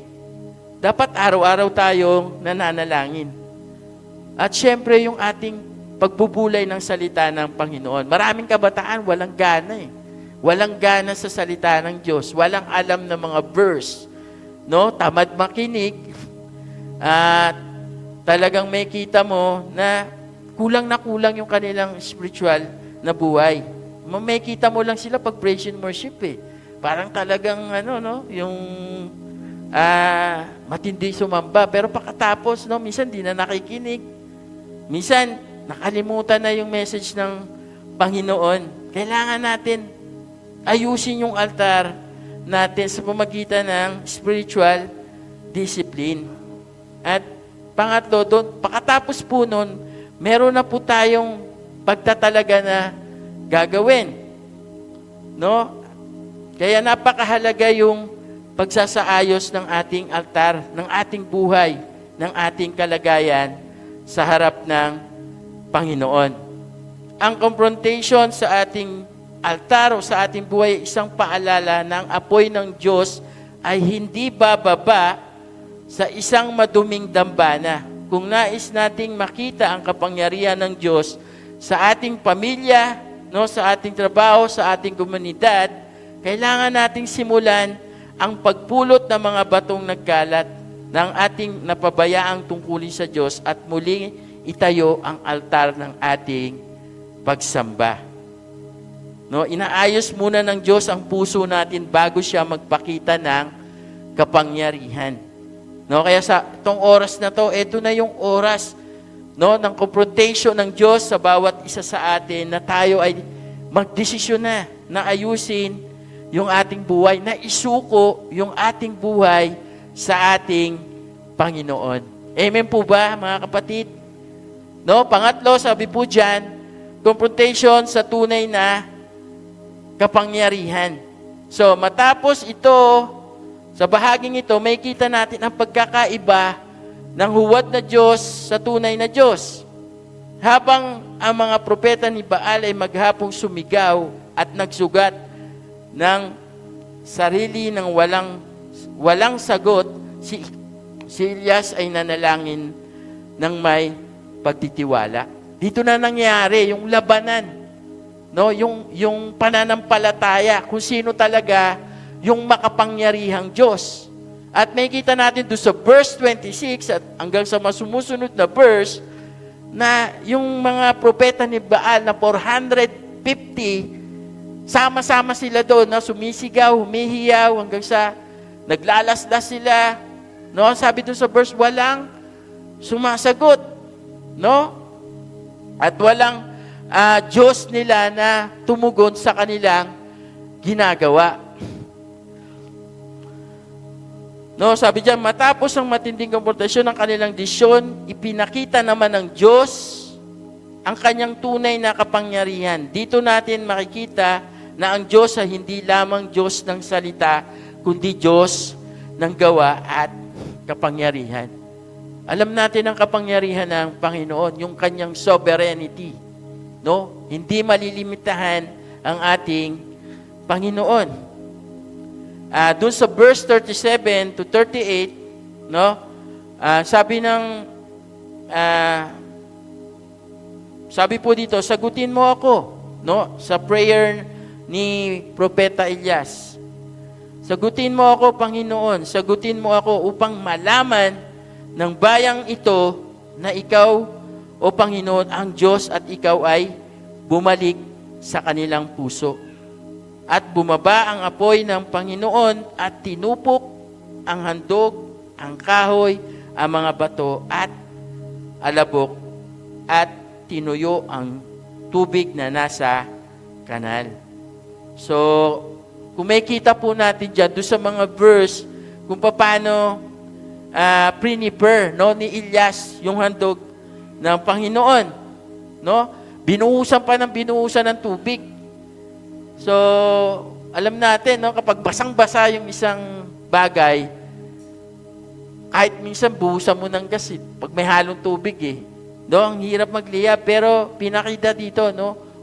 Dapat araw-araw tayong nananalangin. At syempre yung ating pagbubulay ng salita ng Panginoon. Maraming kabataan, walang gana eh. Walang gana sa salita ng Diyos. Walang alam ng mga verse. No? Tamad makinig. At talagang may kita mo na kulang yung kanilang spiritual na buhay. May kita mo lang sila pag praise and worship eh. Parang talagang yung matindi sumamba. Pero pagkatapos, minsan di na nakikinig. Minsan, nakalimutan na yung message ng Panginoon. Kailangan natin ayusin yung altar natin sa pamagitan ng spiritual discipline. At pangatlo, pagkatapos po nun, meron na po tayong pagtatalaga na gagawin. No? Kaya napakahalaga yung pagsasaayos ng ating altar, ng ating buhay, ng ating kalagayan sa harap ng Panginoon. Ang confrontation sa ating altar o sa ating buhay, isang paalala ng apoy ng Diyos ay hindi bababa sa isang maduming dambana. Kung nais nating makita ang kapangyarihan ng Diyos sa ating pamilya, sa ating trabaho, sa ating komunidad, kailangan nating simulan ang pagpulot ng mga batong nagkalat ng ating napabayaang tungkulin sa Diyos at muli itayo ang altar ng ating pagsamba. Inaayos muna ng Diyos ang puso natin bago siya magpakita ng kapangyarihan. Kaya sa itong oras na to, ito na yung oras ng confrontation ng Diyos sa bawat isa sa atin na tayo ay magdesisyon na ayusin yung ating buhay, na isuko yung ating buhay sa ating Panginoon. Amen po ba, mga kapatid? Pangatlo, sabi po dyan, confrontation sa tunay na kapangyarihan. So, matapos ito, sa bahaging ito, may kita natin ang pagkakaiba ng huwad na Diyos sa tunay na Diyos. Habang ang mga propeta ni Baal ay maghapong sumigaw at nagsugat ng sarili ng walang sagot, si Elias ay nanalangin ng may pagtitiwala. Dito na nangyari yung labanan, yung pananampalataya, kung sino talaga yung makapangyarihang Diyos. At may kita natin doon sa verse 26 at hanggang sa masumusunod na verse, na yung mga propeta ni Baal na 450, sama-sama sila doon, sumisigaw, humihiyaw, hanggang sa naglalaslas sila. Sabi doon sa verse, walang sumasagot. At walang Diyos nila na tumugon sa kanilang ginagawa. Sabi diyan, matapos ang matinding konfrontasyon ng kanilang desisyon, ipinakita naman ng Diyos ang kanyang tunay na kapangyarihan. Dito natin makikita na ang Diyos ay hindi lamang Diyos ng salita, kundi Diyos ng gawa at kapangyarihan. Alam natin ang kapangyarihan ng Panginoon, yung kanyang sovereignty. Hindi malilimitahan ang ating Panginoon. Doon sa verse 37 to 38, sabi po dito, sagutin mo ako, sa prayer ni Propeta Elias. Sagutin mo ako, Panginoon, sagutin mo ako upang malaman ng bayang ito na ikaw, o Panginoon, ang Diyos at ikaw ay bumalik sa kanilang puso. At bumaba ang apoy ng Panginoon at tinupok ang handog, ang kahoy, ang mga bato at alabok at tinuyo ang tubig na nasa kanal. So, kung may kita po natin dyan, doon sa mga verse, kung paano prepare ni Elias yung handog ng Panginoon. No? Binuhusan pa ng binuhusan ng tubig. So, alam natin, kapag basang-basa yung isang bagay, kahit minsan buhusan mo ng gas, pag may halong tubig ang hirap magliyab, pero pinakita dito,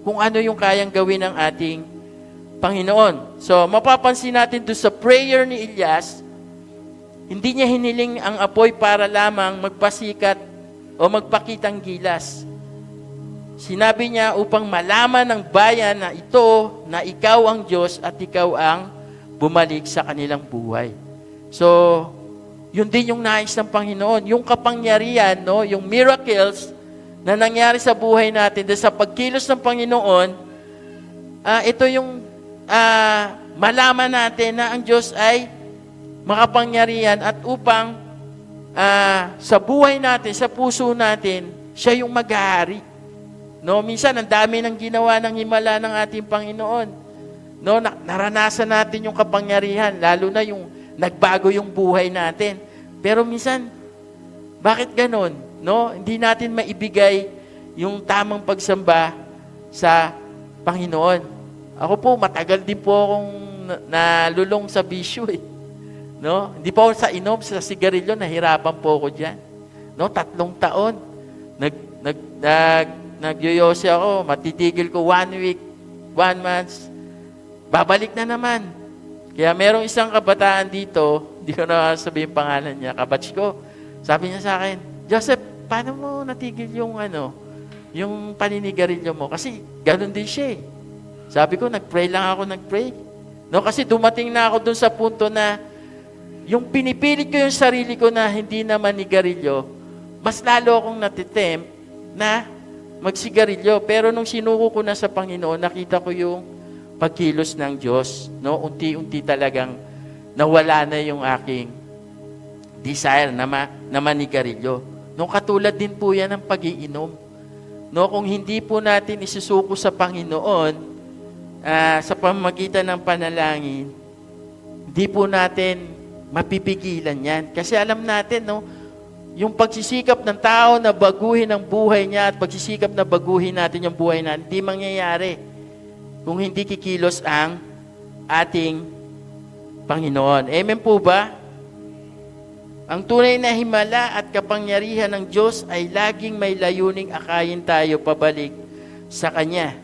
kung ano yung kayang gawin ng ating Panginoon. So, mapapansin natin doon sa prayer ni Elias, hindi niya hiniling ang apoy para lamang magpasikat o magpakitang gilas. Sinabi niya upang malaman ng bayan na ito, na ikaw ang Diyos at ikaw ang bumalik sa kanilang buhay. So, yun din yung nais ng Panginoon. Yung kapangyarihan, yung miracles na nangyari sa buhay natin dahil sa pagkilos ng Panginoon, ito yung malaman natin na ang Diyos ay makapangyarihan at upang sa buhay natin, sa puso natin, siya yung maghahari. Minsan, ang dami ng ginawa ng himala ng ating Panginoon. Naranasan natin yung kapangyarihan, lalo na yung nagbago yung buhay natin. Pero minsan, bakit ganon? Hindi natin maibigay yung tamang pagsamba sa Panginoon. Ako po, matagal din po akong nalulong sa bisyo Hindi po ako sa inom, sa sigarilyo, nahirapan po ako dyan. 3 taon. Nagyoyose ako, matitigil ko 1 week, 1 month. Babalik na naman. Kaya merong isang kabataan dito, hindi ko na sabihin pangalan niya, kabatch ko. Sabi niya sa akin, Joseph, paano mo natigil yung paninigarilyo mo? Kasi ganun din siya Sabi ko, nag-pray. Kasi dumating na ako dun sa punto na yung pinipilit ko yung sarili ko na hindi na manigarilyo, mas lalo akong natitempt na magsigarilyo. Pero nung sinuko ko na sa Panginoon, nakita ko yung pagkilos ng Diyos. Unti-unti talagang nawala na yung aking desire na manigarilyo. Katulad din po yan ng pag-iinom. Kung hindi po natin isusuko sa Panginoon, sa pamamagitan ng panalangin, hindi po natin mapipigilan yan. Kasi alam natin, yung pagsisikap ng tao na baguhin ang buhay niya at pagsisikap na baguhin natin yung buhay natin, hindi mangyayari kung hindi kikilos ang ating Panginoon. Amen po ba? Ang tunay na himala at kapangyarihan ng Diyos ay laging may layuning akayin tayo pabalik sa Kanya.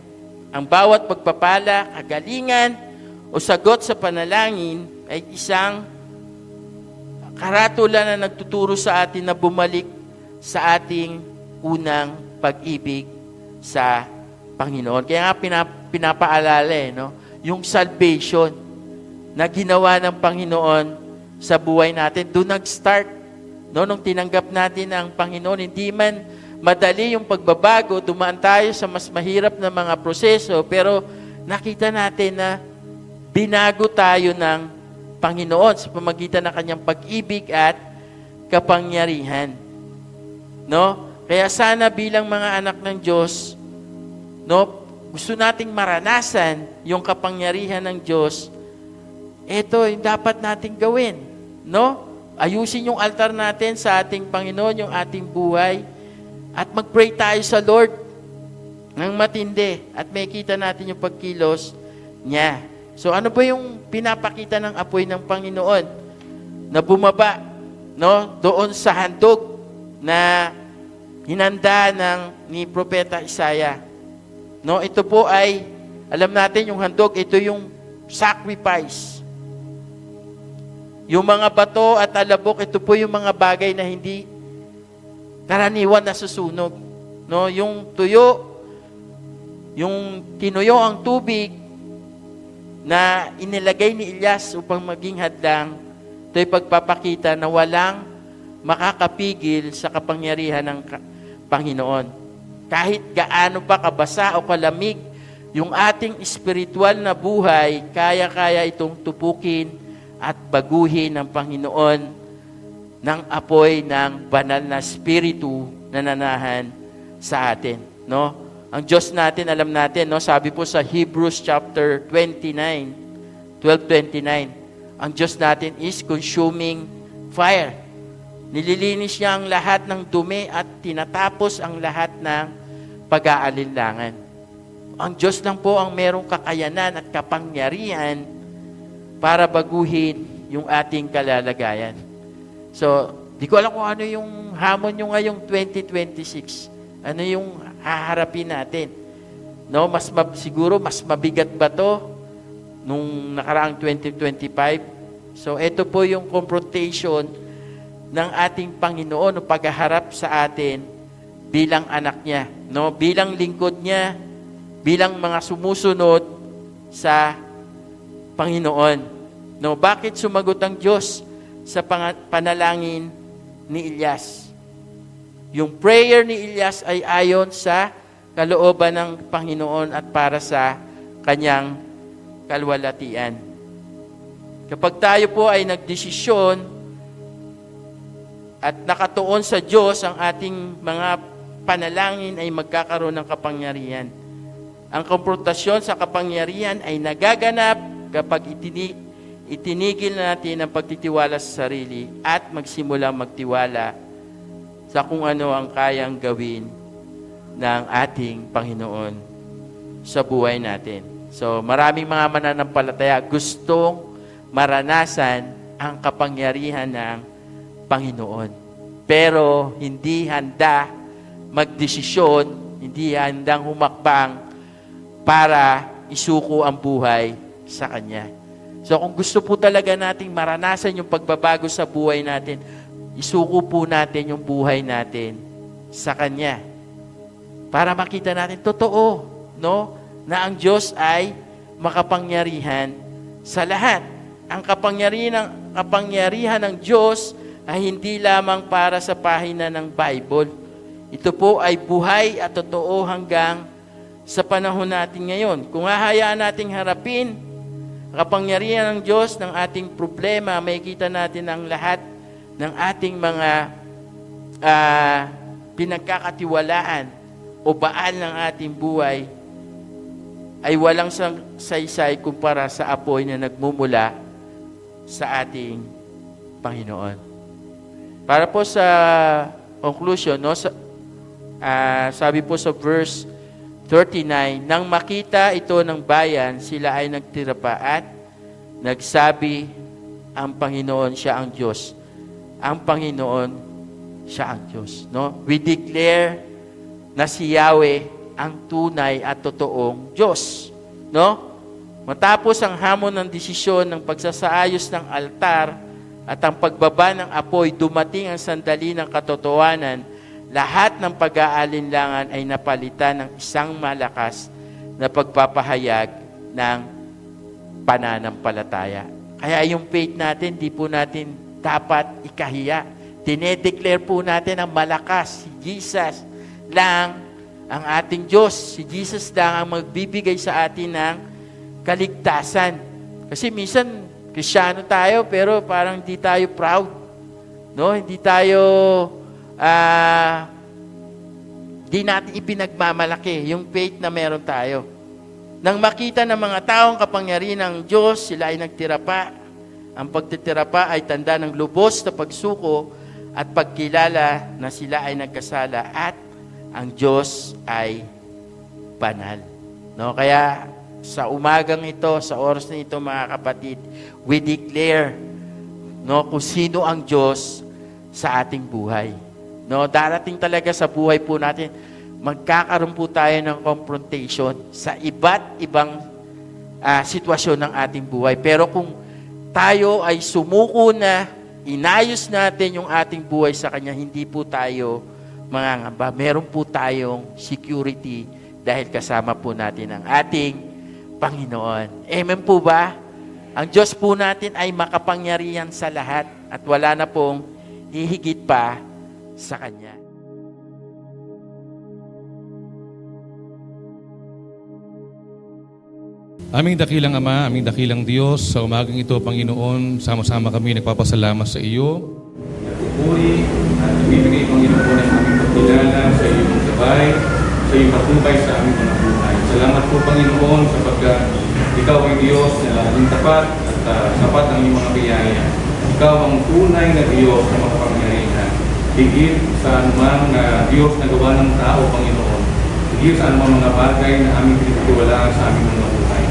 Ang bawat pagpapala, kagalingan, o sagot sa panalangin ay isang karatula na nagtuturo sa atin na bumalik sa ating unang pag-ibig sa Panginoon. Kaya nga pinapaalala yung salvation na ginawa ng Panginoon sa buhay natin. Doon nag-start. Nung tinanggap natin ang Panginoon, hindi man madali yung pagbabago, dumaan tayo sa mas mahirap na mga proseso, pero nakita natin na binago tayo ng Panginoon sa pamagitan ng kanyang pag-ibig at kapangyarihan. Kaya sana bilang mga anak ng Diyos, gusto nating maranasan yung kapangyarihan ng Diyos. Ito yung dapat nating gawin. Ayusin yung altar natin sa ating Panginoon, yung ating buhay, at mag-pray tayo sa Lord ng matindi at makita natin yung pagkilos niya. So ano ba yung pinapakita ng apoy ng Panginoon na bumaba doon sa handog na hinanda ni Propeta Isaiah? Ito po ay, alam natin yung handog, ito yung sacrifice. Yung mga bato at alabok, ito po yung mga bagay na hindi karaniwan na susunog. Yung tuyo, yung tinuyo ang tubig na inilagay ni Elias upang maging hadlang, ito'y pagpapakita na walang makakapigil sa kapangyarihan ng Panginoon. Kahit gaano pa kabasa o kalamig yung ating espiritual na buhay, kaya-kaya itong tupukin at baguhin ng Panginoon ng apoy ng banal na Espiritu na nanahan sa atin. No? Ang Diyos natin, alam natin, no? Sabi po sa Hebrews chapter 12:29, ang Diyos natin is consuming fire. Nililinis niya ang lahat ng dumi at tinatapos ang lahat ng pag-aalinlangan. Ang Diyos lang po ang merong kakayanan at kapangyarihan para baguhin yung ating kalalagayan. So, di ko alam kung ano yung hamon nyo ngayong 2026. Ano yung haharapin natin? No, siguro mas mabigat ba to nung nakaraang 2025? So, ito po yung confrontation ng ating Panginoon o paghaharap sa atin bilang anak niya, no? Bilang lingkod niya, bilang mga sumusunod sa Panginoon. No, bakit sumagot ang Diyos sa panalangin ni Elias? Yung prayer ni Elias ay ayon sa kalooban ng Panginoon at para sa kanyang kalwalatian. Kapag tayo po ay nagdesisyon at nakatuon sa Diyos, ang ating mga panalangin ay magkakaroon ng kapangyarihan. Ang konfrontasyon sa kapangyarihan ay nagaganap kapag itinigil natin ang pagtitiwala sa sarili at magsimula magtiwala sa kung ano ang kayang gawin ng ating Panginoon sa buhay natin. So, maraming mga mananampalataya gustong maranasan ang kapangyarihan ng Panginoon. Pero hindi handa magdesisyon, hindi handang humakbang para isuko ang buhay sa Kanya. So kung gusto po talaga nating maranasan yung pagbabago sa buhay natin, isuko po natin yung buhay natin sa Kanya. Para makita natin, totoo, no? Na ang Diyos ay makapangyarihan sa lahat. Ang kapangyarihan ng Diyos ay hindi lamang para sa pahina ng Bible. Ito po ay buhay at totoo hanggang sa panahon natin ngayon. Kung hahayaan nating harapin ang kapangyarihan ng Diyos ng ating problema, makikita natin ang lahat ng ating mga pinagkakatiwalaan o baal ng ating buhay ay walang saysay kumpara sa apoy na nagmumula sa ating Panginoon. Para po sa conclusion, no, sabi po sa verse 39, nang makita ito ng bayan, sila ay nagtira pa at nagsabi, ang Panginoon siya ang Diyos. Ang Panginoon siya ang Diyos. No? We declare na si Yahweh ang tunay at totoong Diyos. No? Matapos ang hamon ng desisyon ng pagsasaayos ng altar at ang pagbaba ng apoy, dumating ang sandali ng katotohanan. Lahat ng pag-aalinlangan ay napalitan ng isang malakas na pagpapahayag ng pananampalataya. Kaya yung faith natin, di po natin dapat ikahiya. Dinedeclare po natin ang malakas. Si Jesus lang ang ating Diyos. Si Jesus lang ang magbibigay sa atin ng kaligtasan. Kasi minsan, Kristiyano tayo, pero parang hindi tayo proud. No? Hindi tayo di natin ipinagmamalaki yung faith na meron tayo. Nang makita ng mga taong kapangyarihan ng Diyos, sila ay nagtira pa. Ang pagtitira pa ay tanda ng lubos na pagsuko at pagkilala na sila ay nagkasala at ang Diyos ay banal. No? Kaya sa umagang ito, sa oras na ito, mga kapatid, we declare, no, kung sino ang Diyos sa ating buhay. No, darating talaga sa buhay po natin, magkakaroon po tayo ng confrontation sa iba't ibang sitwasyon ng ating buhay. Pero kung tayo ay sumuko na, inayos natin yung ating buhay sa Kanya, hindi po tayo mangangamba. Meron po tayong security dahil kasama po natin ang ating Panginoon. Amen po ba? Ang Diyos po natin ay makapangyarihan sa lahat at wala na pong hihigit pa sa Kanya. Aming dakilang Ama, aming dakilang Diyos, sa umagang ito, Panginoon, sama-sama kami nagpapasalamat sa iyo. Pupuri at ibibigay, Panginoon, ang aming pagkilala sa iyong gabay, sa iyong patnubay sa aming mga buhay. Salamat po, Panginoon, sapagkat ikaw ay Diyos na laging tapat at sapat ang iyong mga biyaya. Ikaw ang tunay na Diyos na makapangyarihan. Higit sa anumang Diyos na gawa ng tao, Panginoon. Higit sa anumang mga bagay na aming pinagtiwalaan sa aming mga buhay.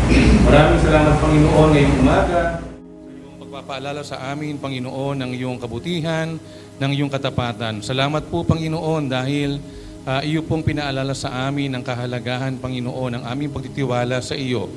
Maraming salamat, Panginoon, ngayong umaga sa iyong pagpapaalala sa amin, Panginoon, ng iyong kabutihan, ng iyong katapatan. Salamat po, Panginoon, dahil iyo pong pinaalala sa amin ang kahalagahan, Panginoon, ng aming pagtitiwala sa iyo,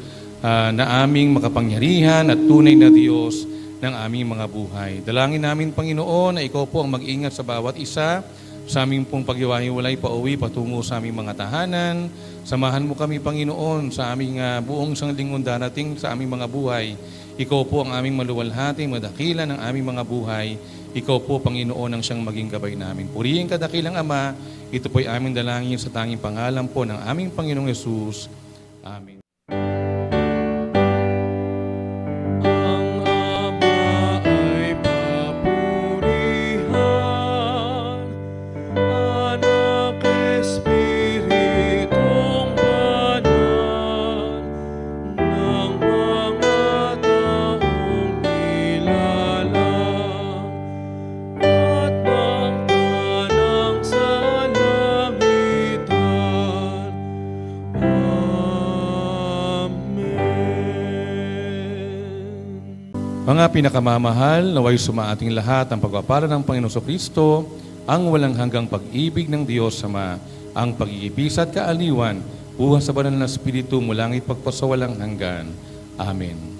na aming makapangyarihan at tunay na Diyos ng aming mga buhay. Dalangin namin, Panginoon, na ikaw po ang mag-ingat sa bawat isa, sa aming pong paghiwa-hiwalay pauwi patungo sa aming mga tahanan. Samahan mo kami, Panginoon, sa aming buong isang lingon darating sa aming mga buhay. Ikaw po ang aming maluwalhati, madakila ng aming mga buhay. Ikaw po, Panginoon, ang siyang maging gabay namin. Purihin ka, dakilang Ama. Ito po'y aming dalangin sa tanging pangalan po ng aming Panginoong Yesus. Amen. Mga pinakamamahal, naway sumaating lahat ang pagpapala ng Panginoon Kristo, ang walang hanggang pag-ibig ng Diyos Ama, ang pag-iibig at kaaliwan, buhay sa banal na Espiritu mulang ipagpasawalang hanggan. Amen.